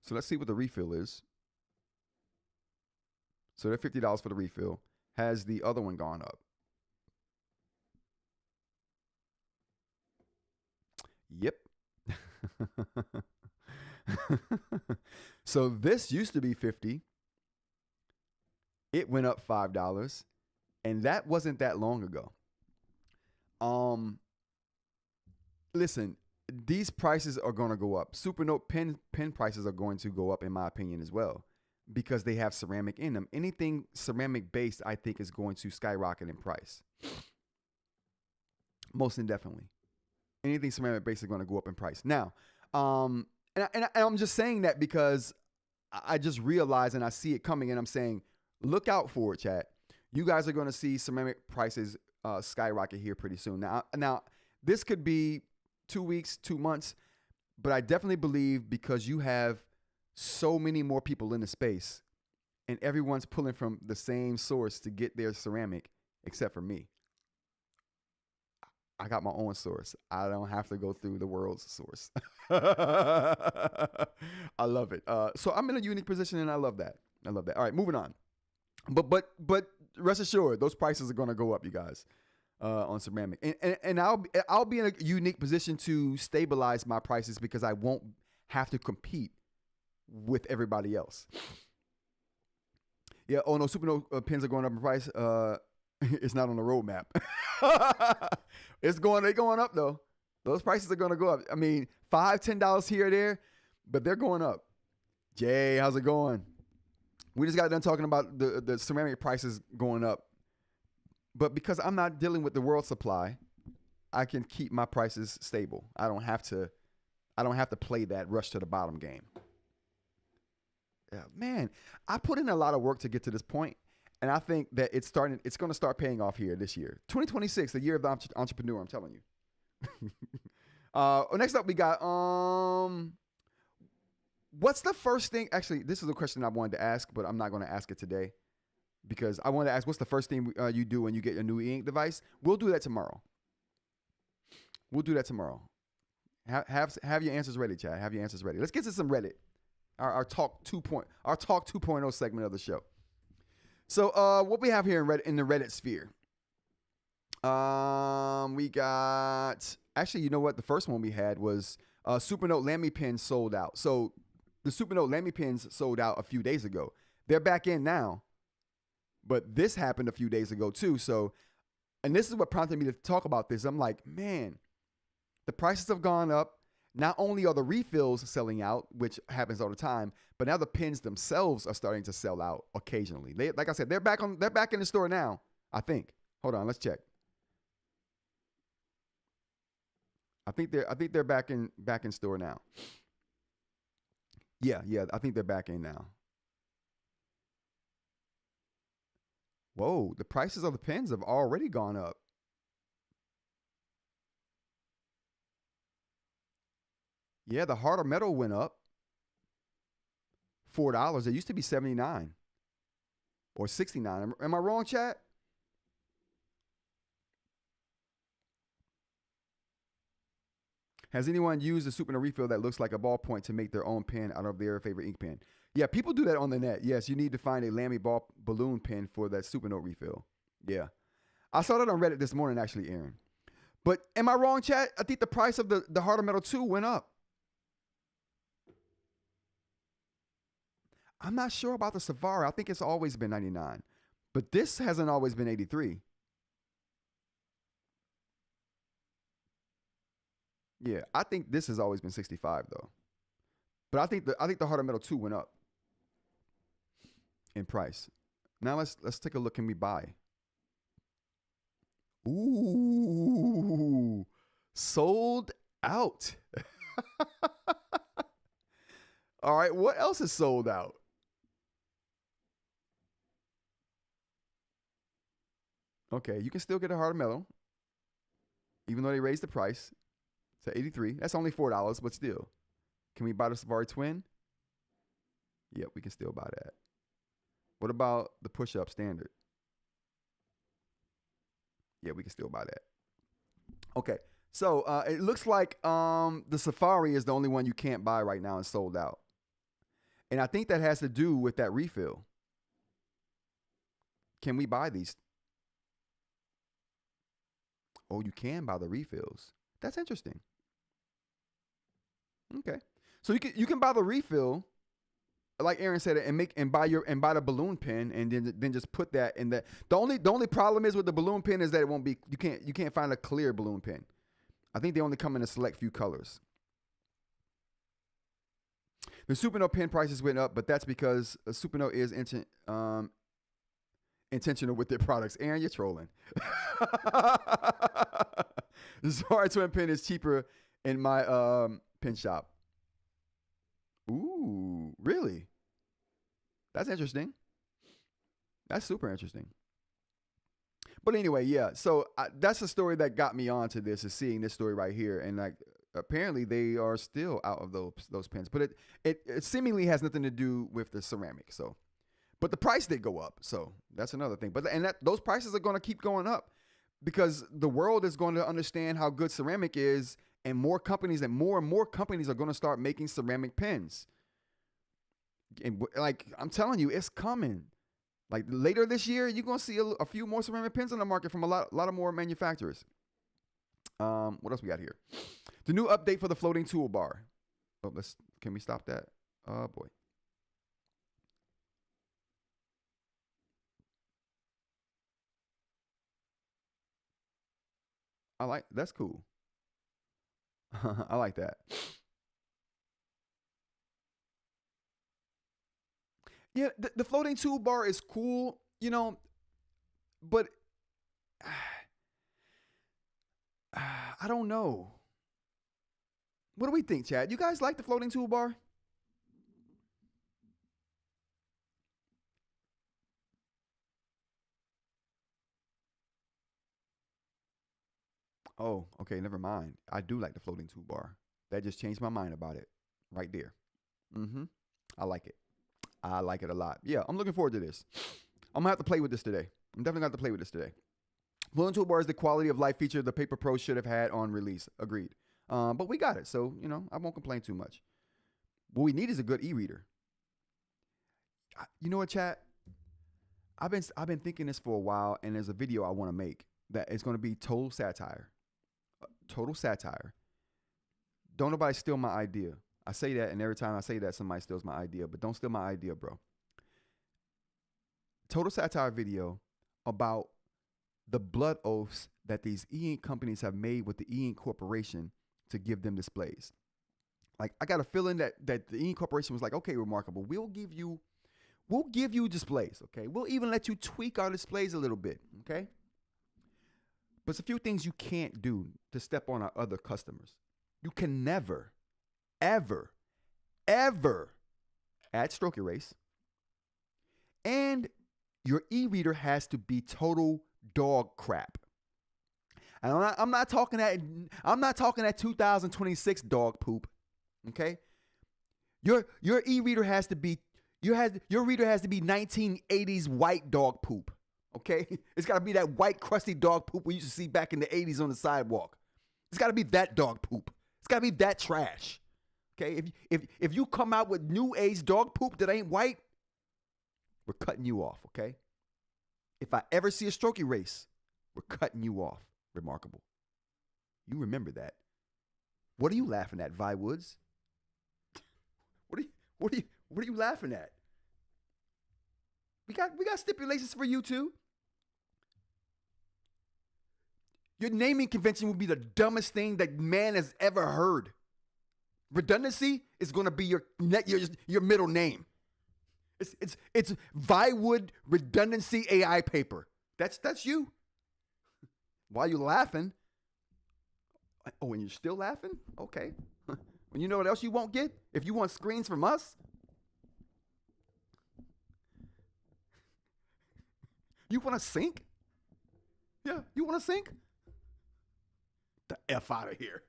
So let's see what the refill is. So they're $50 for the refill. Has the other one gone up? Yep. So this used to be $50. It went up $5. And that wasn't that long ago. Listen, these prices are going to go up. Supernote pen prices are going to go up, in my opinion, as well, because they have ceramic in them. Anything ceramic based, I think, is going to skyrocket in price. Most indefinitely. Anything ceramic based is going to go up in price. Now, and I'm just saying that because I just realized and I see it coming, and I'm saying, look out for it, chat. You guys are going to see ceramic prices skyrocket here pretty soon. Now, this could be 2 weeks, 2 months, but I definitely believe, because you have so many more people in the space and everyone's pulling from the same source to get their ceramic, except for me. I got my own source. I don't have to go through the world's source. I love it. So I'm in a unique position, and I love that. All right, moving on. But rest assured, those prices are going to go up, you guys, on ceramic. And I'll be in a unique position to stabilize my prices, because I won't have to compete with everybody else. Yeah. Oh no, Supernote pins are going up in price. It's not on the roadmap. They're going up though. Those prices are going to go up. I mean, $5, $10 here or there, but they're going up. Jay, how's it going? We just got done talking about the ceramic prices going up. But because I'm not dealing with the world supply, I can keep my prices stable. I don't have to play that rush to the bottom game. Yeah, man, I put in a lot of work to get to this point, And I think that it's going to start paying off here this year. 2026, the year of the entrepreneur, I'm telling you. Next up, we got, what's the first thing? Actually, this is a question I wanted to ask, but I'm not going to ask it today because I want to ask, what's the first thing you do when you get a new eInk device? We'll do that tomorrow. Have your answers ready, Chad. Have your answers ready. Let's get to some Reddit. Our Talk 2.0 segment of the show. So what we have here in the Reddit sphere. We got, actually, you know what? The first one we had was Supernote Lamy pins sold out. So the Supernote Lamy pins sold out a few days ago. They're back in now, but this happened a few days ago too. So, and this is what prompted me to talk about this. I'm like, man, the prices have gone up. Not only are the refills selling out, which happens all the time, but now the pins themselves are starting to sell out occasionally. Like I said, they're back in the store now, I think. Hold on, let's check. I think they're back in store now. Yeah, I think they're back in now. Whoa, the prices of the pins have already gone up. Yeah, the harder metal went up $4. It used to be $79 or $69. Am I wrong, chat? Has anyone used a Supernote refill that looks like a ballpoint to make their own pen out of their favorite ink pen? Yeah, people do that on the net. Yes, you need to find a Lamy ball balloon pen for that Supernote refill. Yeah. I saw that on Reddit this morning, actually, Aaron. But am I wrong, chat? I think the price of the harder metal 2 went up. I'm not sure about the Safari. I think it's always been $99. But this hasn't always been $83. Yeah, I think this has always been $65 though. But I think the harder metal 2 went up in price. Now let's take a look. Can we buy? Ooh, sold out. All right, what else is sold out? Okay, you can still get a harder metal, even though they raised the price to $83. That's only $4, but still. Can we buy the Safari Twin? Yep, we can still buy that. What about the push-up standard? Yeah, we can still buy that. Okay, so it looks like the Safari is the only one you can't buy right now and sold out. And I think that has to do with that refill. Can we buy these? Oh, you can buy the refills. That's interesting. Okay, so you can buy the refill, like Aaron said, and buy the balloon pen, and then just put that in the. The only problem is with the balloon pen is that it won't be. You can't find a clear balloon pen. I think they only come in a select few colors. The Supernote pen prices went up, but that's because Supernote is intentional with their products. Aaron, you're trolling. The Safari Twin pen is cheaper in my pen shop. Ooh, really? That's interesting. That's super interesting. But anyway, yeah. So that's the story that got me onto this, is seeing this story right here, and like apparently they are still out of those pens. But it seemingly has nothing to do with the ceramic. So, but the price did go up. So that's another thing. But those prices are going to keep going up because the world is going to understand how good ceramic is, and more and more companies are going to start making ceramic pens. And like I'm telling you, it's coming. Like later this year, you're going to see a few more ceramic pens on the market from a lot of more manufacturers. What else we got here? The new update for the floating toolbar. Oh, can we stop that? Oh boy. That's cool. I like that. Yeah, the floating toolbar is cool, but I don't know. What do we think, Chad? You guys like the floating toolbar? Oh, okay, never mind. I do like the floating toolbar. That just changed my mind about it right there. Mm-hmm. I like it. I like it a lot. Yeah, I'm looking forward to this. I'm going to have to play with this today. I'm definitely going to have to play with this today. Floating toolbar is the quality of life feature the Paper Pro should have had on release. Agreed. But we got it, so, I won't complain too much. What we need is a good e-reader. You know what, chat? I've been thinking this for a while, and there's a video I want to make that is going to be total satire. Total satire. Don't nobody steal my idea. I say that, and every time I say that, somebody steals my idea. But don't steal my idea, bro. Total satire video about the blood oaths that these e-ink companies have made with the e-ink corporation to give them displays. Like, I got a feeling that the e-ink corporation was like, okay, Remarkable, we'll give you displays, okay? We'll even let you tweak our displays a little bit, okay? But it's a few things you can't do to step on our other customers. You can never, ever, ever add stroke erase. And your e-reader has to be total dog crap. And I'm not talking that 2026 dog poop. Okay? Your e-reader has to be your reader has to be 1980s white dog poop. Okay? It's got to be that white crusty dog poop we used to see back in the 80s on the sidewalk. It's got to be that dog poop. It's got to be that trash. Okay? If you come out with new age dog poop that ain't white, we're cutting you off, okay? If I ever see a stroke erase, we're cutting you off. Remarkable. You remember that. What are you laughing at, Vi Woods? What are you laughing at? We got stipulations for you too. Your naming convention would be the dumbest thing that man has ever heard. Redundancy is going to be your middle name. It's Viwood Redundancy AI paper. That's you. Why are you laughing? Oh, and you're still laughing? Okay. Well, you know what else you won't get? If you want screens from us, you want to sync? Yeah, you want to sync? The F out of here.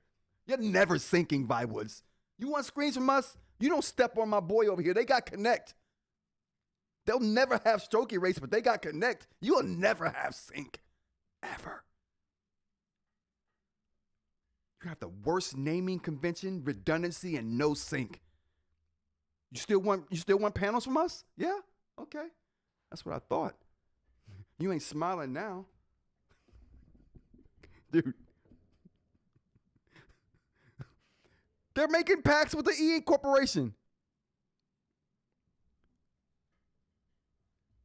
You're never syncing, Vywoods. You want screens from us? You don't step on my boy over here. They got Connect. They'll never have stroke erase, but they got Connect. You'll never have sync. Ever. You have the worst naming convention, redundancy, and no sync. You still want panels from us? Yeah? Okay. That's what I thought. You ain't smiling now. Dude. They're making packs with the eInk Corporation.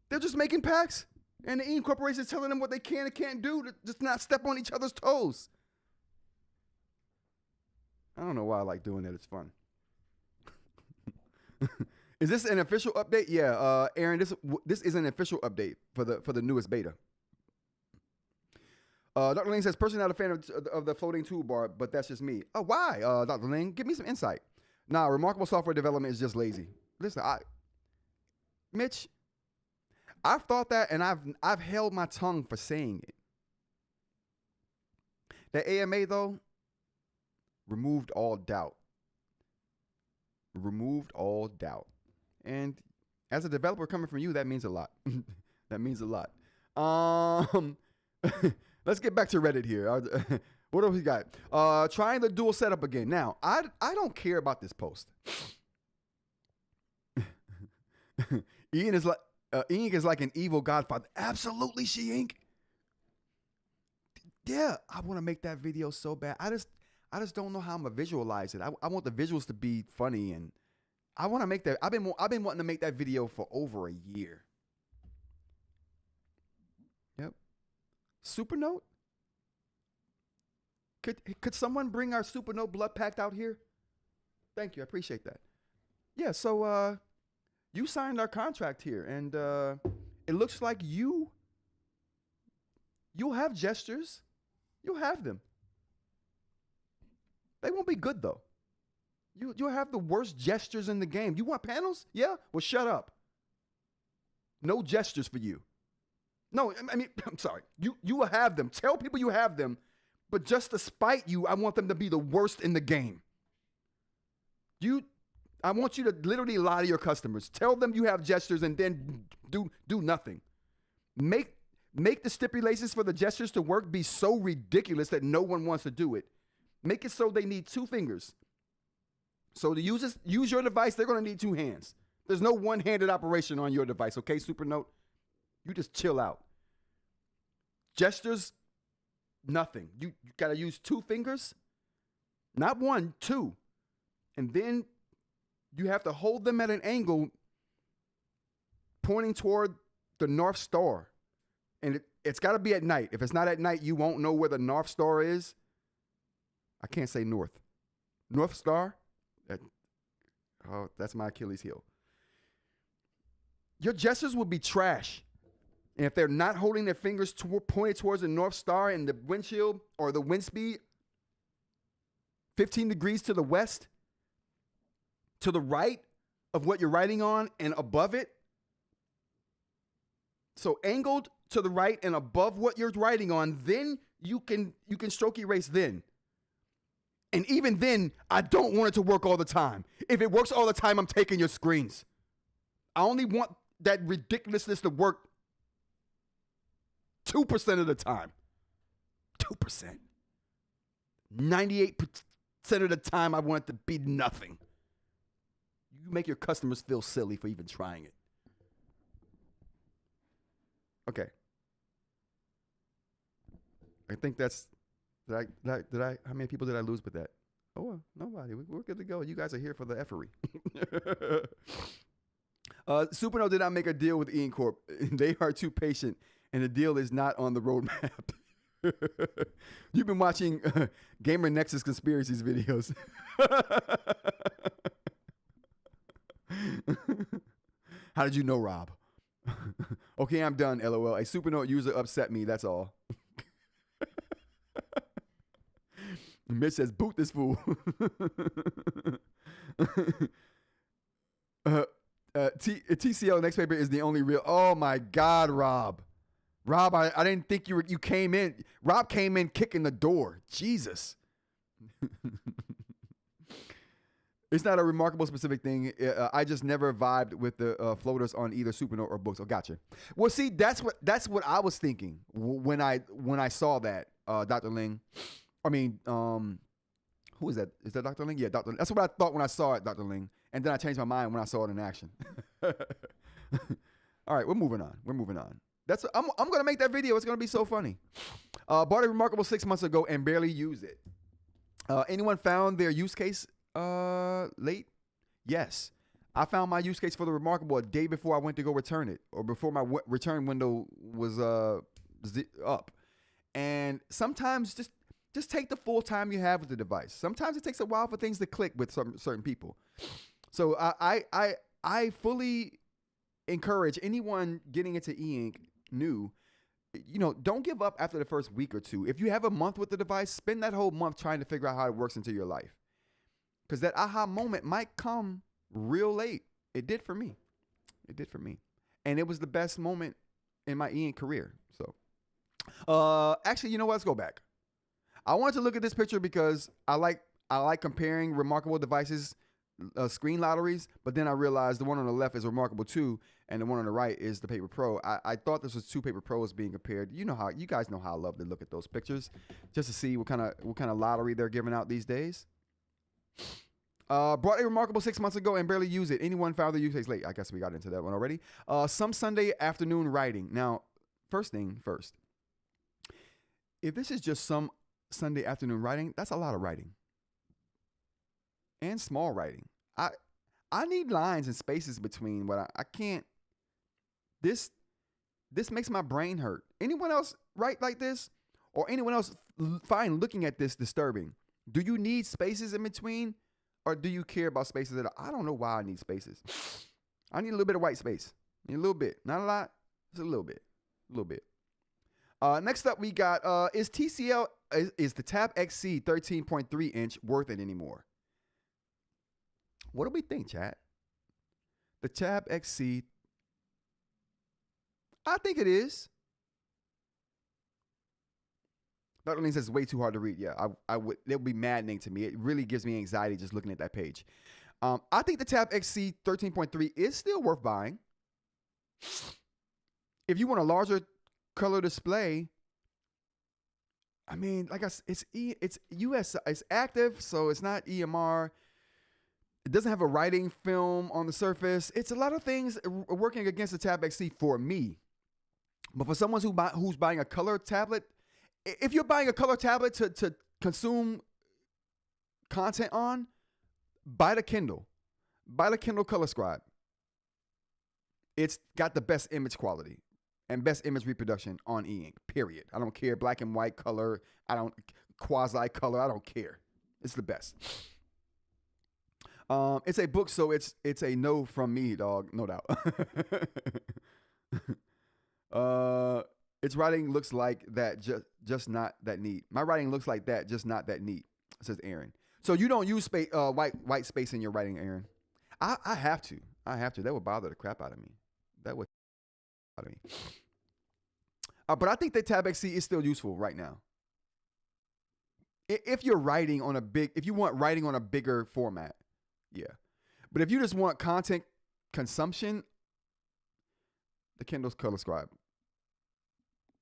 They're just making packs. And the eInk Corporation is telling them what they can and can't do to just not step on each other's toes. I don't know why I like doing that. It's fun. Is this an official update? Yeah, Aaron, this is an official update for the newest beta. Dr. Ling says, personally not a fan of the floating toolbar, but that's just me. Oh, why? Dr. Ling, give me some insight. Nah, remarkable software development is just lazy. Listen, Mitch, I've thought that, and I've held my tongue for saying it. That AMA, though, removed all doubt. Removed all doubt. And as a developer coming from you, that means a lot. That means a lot. Let's get back to Reddit here. What do we got? Trying the dual setup again. Now, I don't care about this post. Ian is like eInk is like an evil godfather. Absolutely, eInk. Yeah, I want to make that video so bad. I just don't know how I'm gonna visualize it. I want the visuals to be funny, and I want to make that. I've been wanting to make that video for over a year. Yep. Supernote? Could someone bring our Supernote blood pact out here? Thank you. I appreciate that. Yeah, so you signed our contract here, and it looks like you'll have gestures. You'll have them. They won't be good, though. You'll have the worst gestures in the game. You want panels? Yeah? Well, shut up. No gestures for you. No, I mean, I'm sorry. You will have them. Tell people you have them, But just to spite you, I want them to be the worst in the game. I want you to literally lie to your customers. Tell them you have gestures and then do nothing. Make the stipulations for the gestures to work be so ridiculous that no one wants to do it. Make it so they need 2 fingers. So to use your device, they're going to need 2 hands. There's no one-handed operation on your device, okay, Supernote? You just chill out. Gestures, nothing. You got to use 2 fingers, not 1, 2. And then you have to hold them at an angle pointing toward the North Star. And it's got to be at night. If it's not at night, you won't know where the North Star is. I can't say north. North Star? That's my Achilles heel. Your gestures will be trash. And if they're not holding their fingers pointed towards the North Star and the windshield or the wind speed 15 degrees to the west, to the right of what you're writing on and above it. So angled to the right and above what you're writing on, then you can stroke erase then. And even then, I don't want it to work all the time. If it works all the time, I'm taking your screens. I only want that ridiculousness to work 2% of the time. 2%. 98% of the time, I want it to be nothing. You make your customers feel silly for even trying it. Okay. I think that's, did I, how many people did I lose with that? Oh, well, nobody. We're good to go. You guys are here for the effery. Supernote did not make a deal with eInk Corp. They are too patient, and the deal is not on the roadmap. You've been watching Gamer Nexus conspiracies videos. How did you know, Rob? Okay, I'm done, LOL. A Supernote user upset me, that's all. Mitch says, boot this fool. TCL next paper is the only real. Oh my God, Rob. Rob, I didn't think you came in. Rob came in kicking the door. Jesus. It's not a remarkable specific thing. I just never vibed with the floaters on either Supernote or Boox. Oh, gotcha. Well, see, that's what I was thinking when I saw that, Dr. Ling. I mean, who is that? Is that Dr. Ling? Yeah, Dr. Ling. That's what I thought when I saw it, Dr. Ling. And then I changed my mind when I saw it in action. All right, we're moving on. I'm gonna make that video. It's gonna be so funny. Bought a Remarkable 6 months ago and barely used it. Anyone found their use case late? Yes. I found my use case for the Remarkable a day before I went to go return it, or before my return window was up. And sometimes just take the full time you have with the device. Sometimes it takes a while for things to click with certain people. So I fully encourage anyone getting into eInk new, don't give up after the first week or 2. If you have a month with the device, spend that whole month trying to figure out how it works into your life. Because that aha moment might come real late. It did for me. And it was the best moment in my eInk career. So, actually, you know what? Let's go back. I wanted to look at this picture because I like comparing Remarkable devices, screen lotteries, but then I realized the one on the left is Remarkable 2 and the one on the right is the Paper Pro. I thought this was 2 Paper Pros being compared. You guys know how I love to look at those pictures just to see what kind of lottery they're giving out these days. Brought a Remarkable 6 months ago and barely use it. Anyone found the use case late? I guess we got into that one already. Some Sunday afternoon writing. Now, first thing first. If this is just some Sunday afternoon writing, that's a lot of writing. And small writing. I need lines and spaces between what I can't. This makes my brain hurt. Anyone else write like this? Or anyone else find looking at this disturbing? Do you need spaces in between? Or do you care about spaces I don't know why I need spaces. I need a little bit of white space. A little bit. Not a lot. Just a little bit. Next up, we got, is the Tab XC 13.3 inch worth it anymore? What do we think, chat? The Tab XC, I think it is. Dr. Lean says it's way too hard to read. Yeah, I would. It would be maddening to me. It really gives me anxiety just looking at that page. I think the Tab XC 13.3 is still worth buying. If you want a larger color display, I mean, like I said, it's US, it's active, so it's not EMR. It doesn't have a writing film on the surface. It's a lot of things working against the Tab XC for me. But for someone who's buying a color tablet, if you're buying a color tablet to consume content on, buy the Kindle. Buy the Kindle Color Scribe. It's got the best image quality and best image reproduction on eInk, period. I don't care, black and white color, quasi color, I don't care. It's the best. It's a book, so it's a no from me, dog, no doubt. Its writing looks like that, just not that neat. My writing looks like that, just not that neat, says Aaron. So you don't use white space in your writing, Aaron? I have to. That would bother the crap out of me. But I think the Tab XC is still useful right now. If you're writing on if you want writing on a bigger format, yeah. But if you just want content consumption, the Kindle's Color Scribe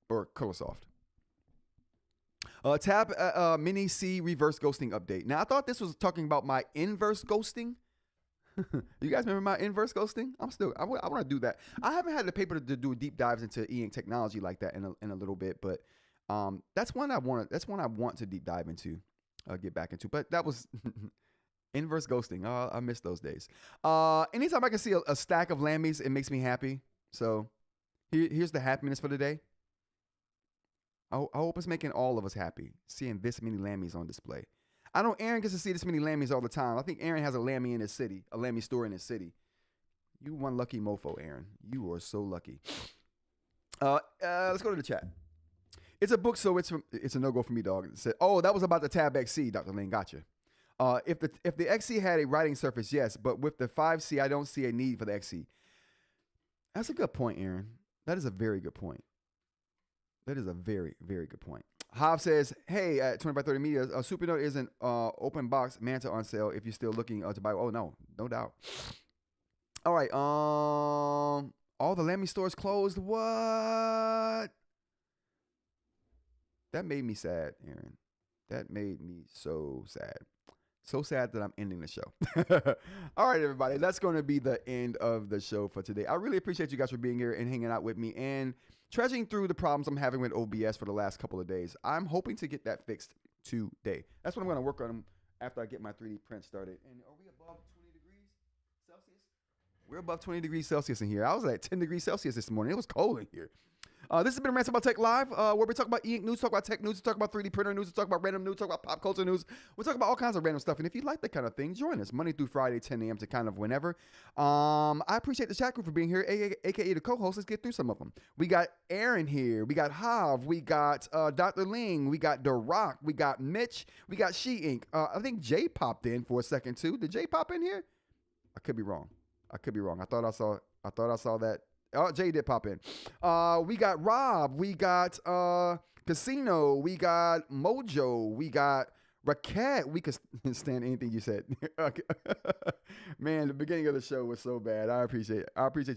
or Color Soft. Tab Mini C reverse ghosting update. Now I thought this was talking about my inverse ghosting. You guys remember my inverse ghosting? I want to do that. I haven't had the paper to do deep dives into eInk technology like that in a little bit, but that's one I want to deep dive into, get back into. But that was inverse ghosting. Oh, I miss those days. Anytime I can see a stack of lammies, it makes me happy. So here's the happiness for the day. I hope it's making all of us happy, seeing this many lammies on display. I know Aaron gets to see this many lammies all the time. I think Aaron has a lammy in his city, a lammy store in his city. You one lucky mofo, Aaron. You are so lucky. Let's go to the chat. It's a book, so it's a no-go for me, dog. It said, oh, that was about the Tab XC, Dr. Lane. Gotcha. If the XC had a writing surface, yes, but with the 5C, I don't see a need for the XC. That's a good point, Aaron. That is a very good point. That is a very, very good point. Hav says, hey, at 20 by 30 media, Supernote is an open box Manta on sale if you're still looking to buy. Oh, no doubt. All right. All the Lammy stores closed. What? That made me sad, Aaron. That made me so sad. So sad that I'm ending the show. All right, everybody. That's going to be the end of the show for today. I really appreciate you guys for being here and hanging out with me and trudging through the problems I'm having with OBS for the last couple of days. I'm hoping to get that fixed today. That's what I'm going to work on after I get my 3D print started. And are we above 20 degrees Celsius? We're above 20 degrees Celsius in here. I was at 10 degrees Celsius this morning. It was cold in here. This has been Rants About Tech Live, where we talk about eInk news, talk about tech news, talk about 3D printer news, talk about random news, talk about pop culture news. We talk about all kinds of random stuff. And if you like that kind of thing, join us Monday through Friday, 10 a.m. to kind of whenever. I appreciate the chat group for being here, aka the co-host. Let's get through some of them. We got Aaron here. We got Hav. We got Dr. Ling. We got The Rock. We got Mitch. We got She-Ink. I think Jay popped in for a second too. Did Jay pop in here? I could be wrong. I thought I saw that. Oh, Jay did pop in. We got Rob. We got Casino. We got Mojo. We got Raquette. We could stand anything you said. Man, the beginning of the show was so bad. I appreciate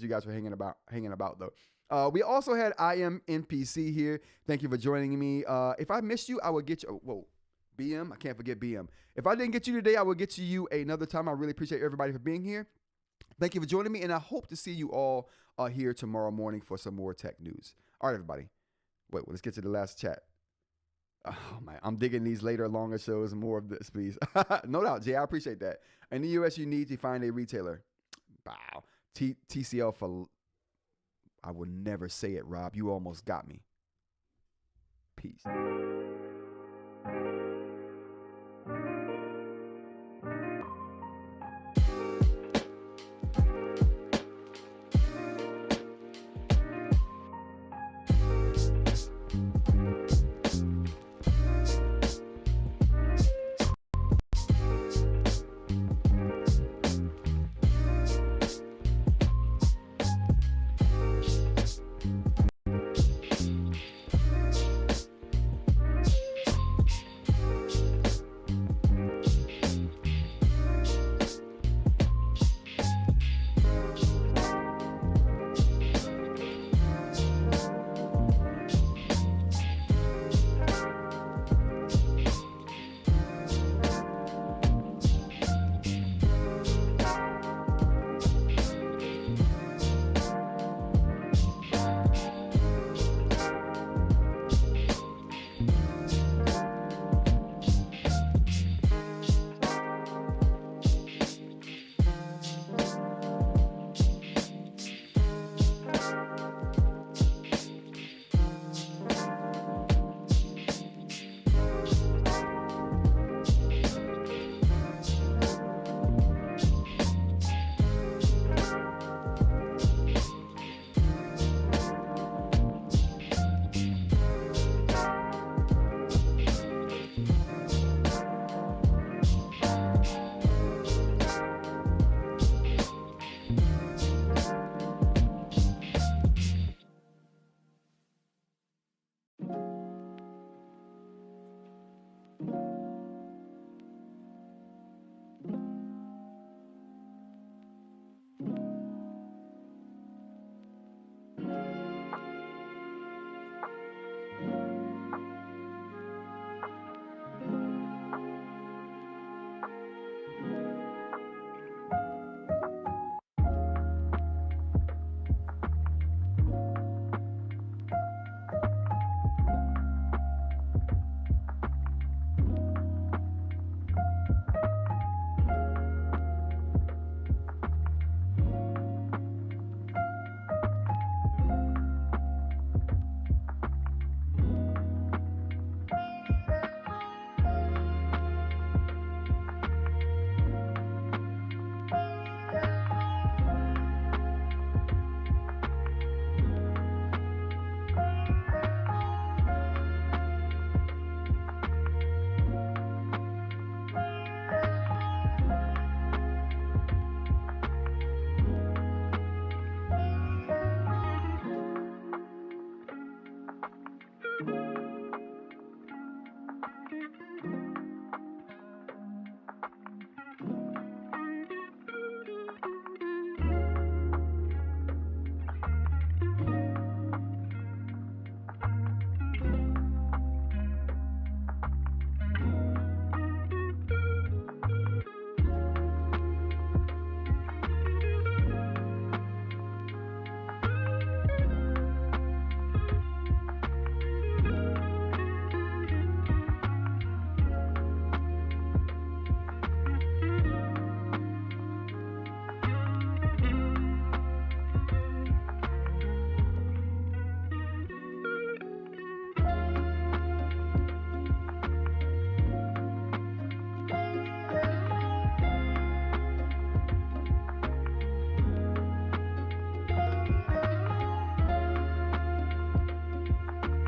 you guys for hanging about though. We also had IMNPC here. Thank you for joining me. If I missed you, I will get you. Whoa. BM. I can't forget BM. If I didn't get you today, I will get to you another time. I really appreciate everybody for being here. Thank you for joining me, and I hope to see you all here tomorrow morning for some more tech news. All right, everybody. Wait, let's get to the last chat. Oh, man. I'm digging these later, longer shows and more of this, please. No doubt, Jay. I appreciate that. In the U.S., you need to find a retailer. Wow. TCL for... I would never say it, Rob. You almost got me. Peace.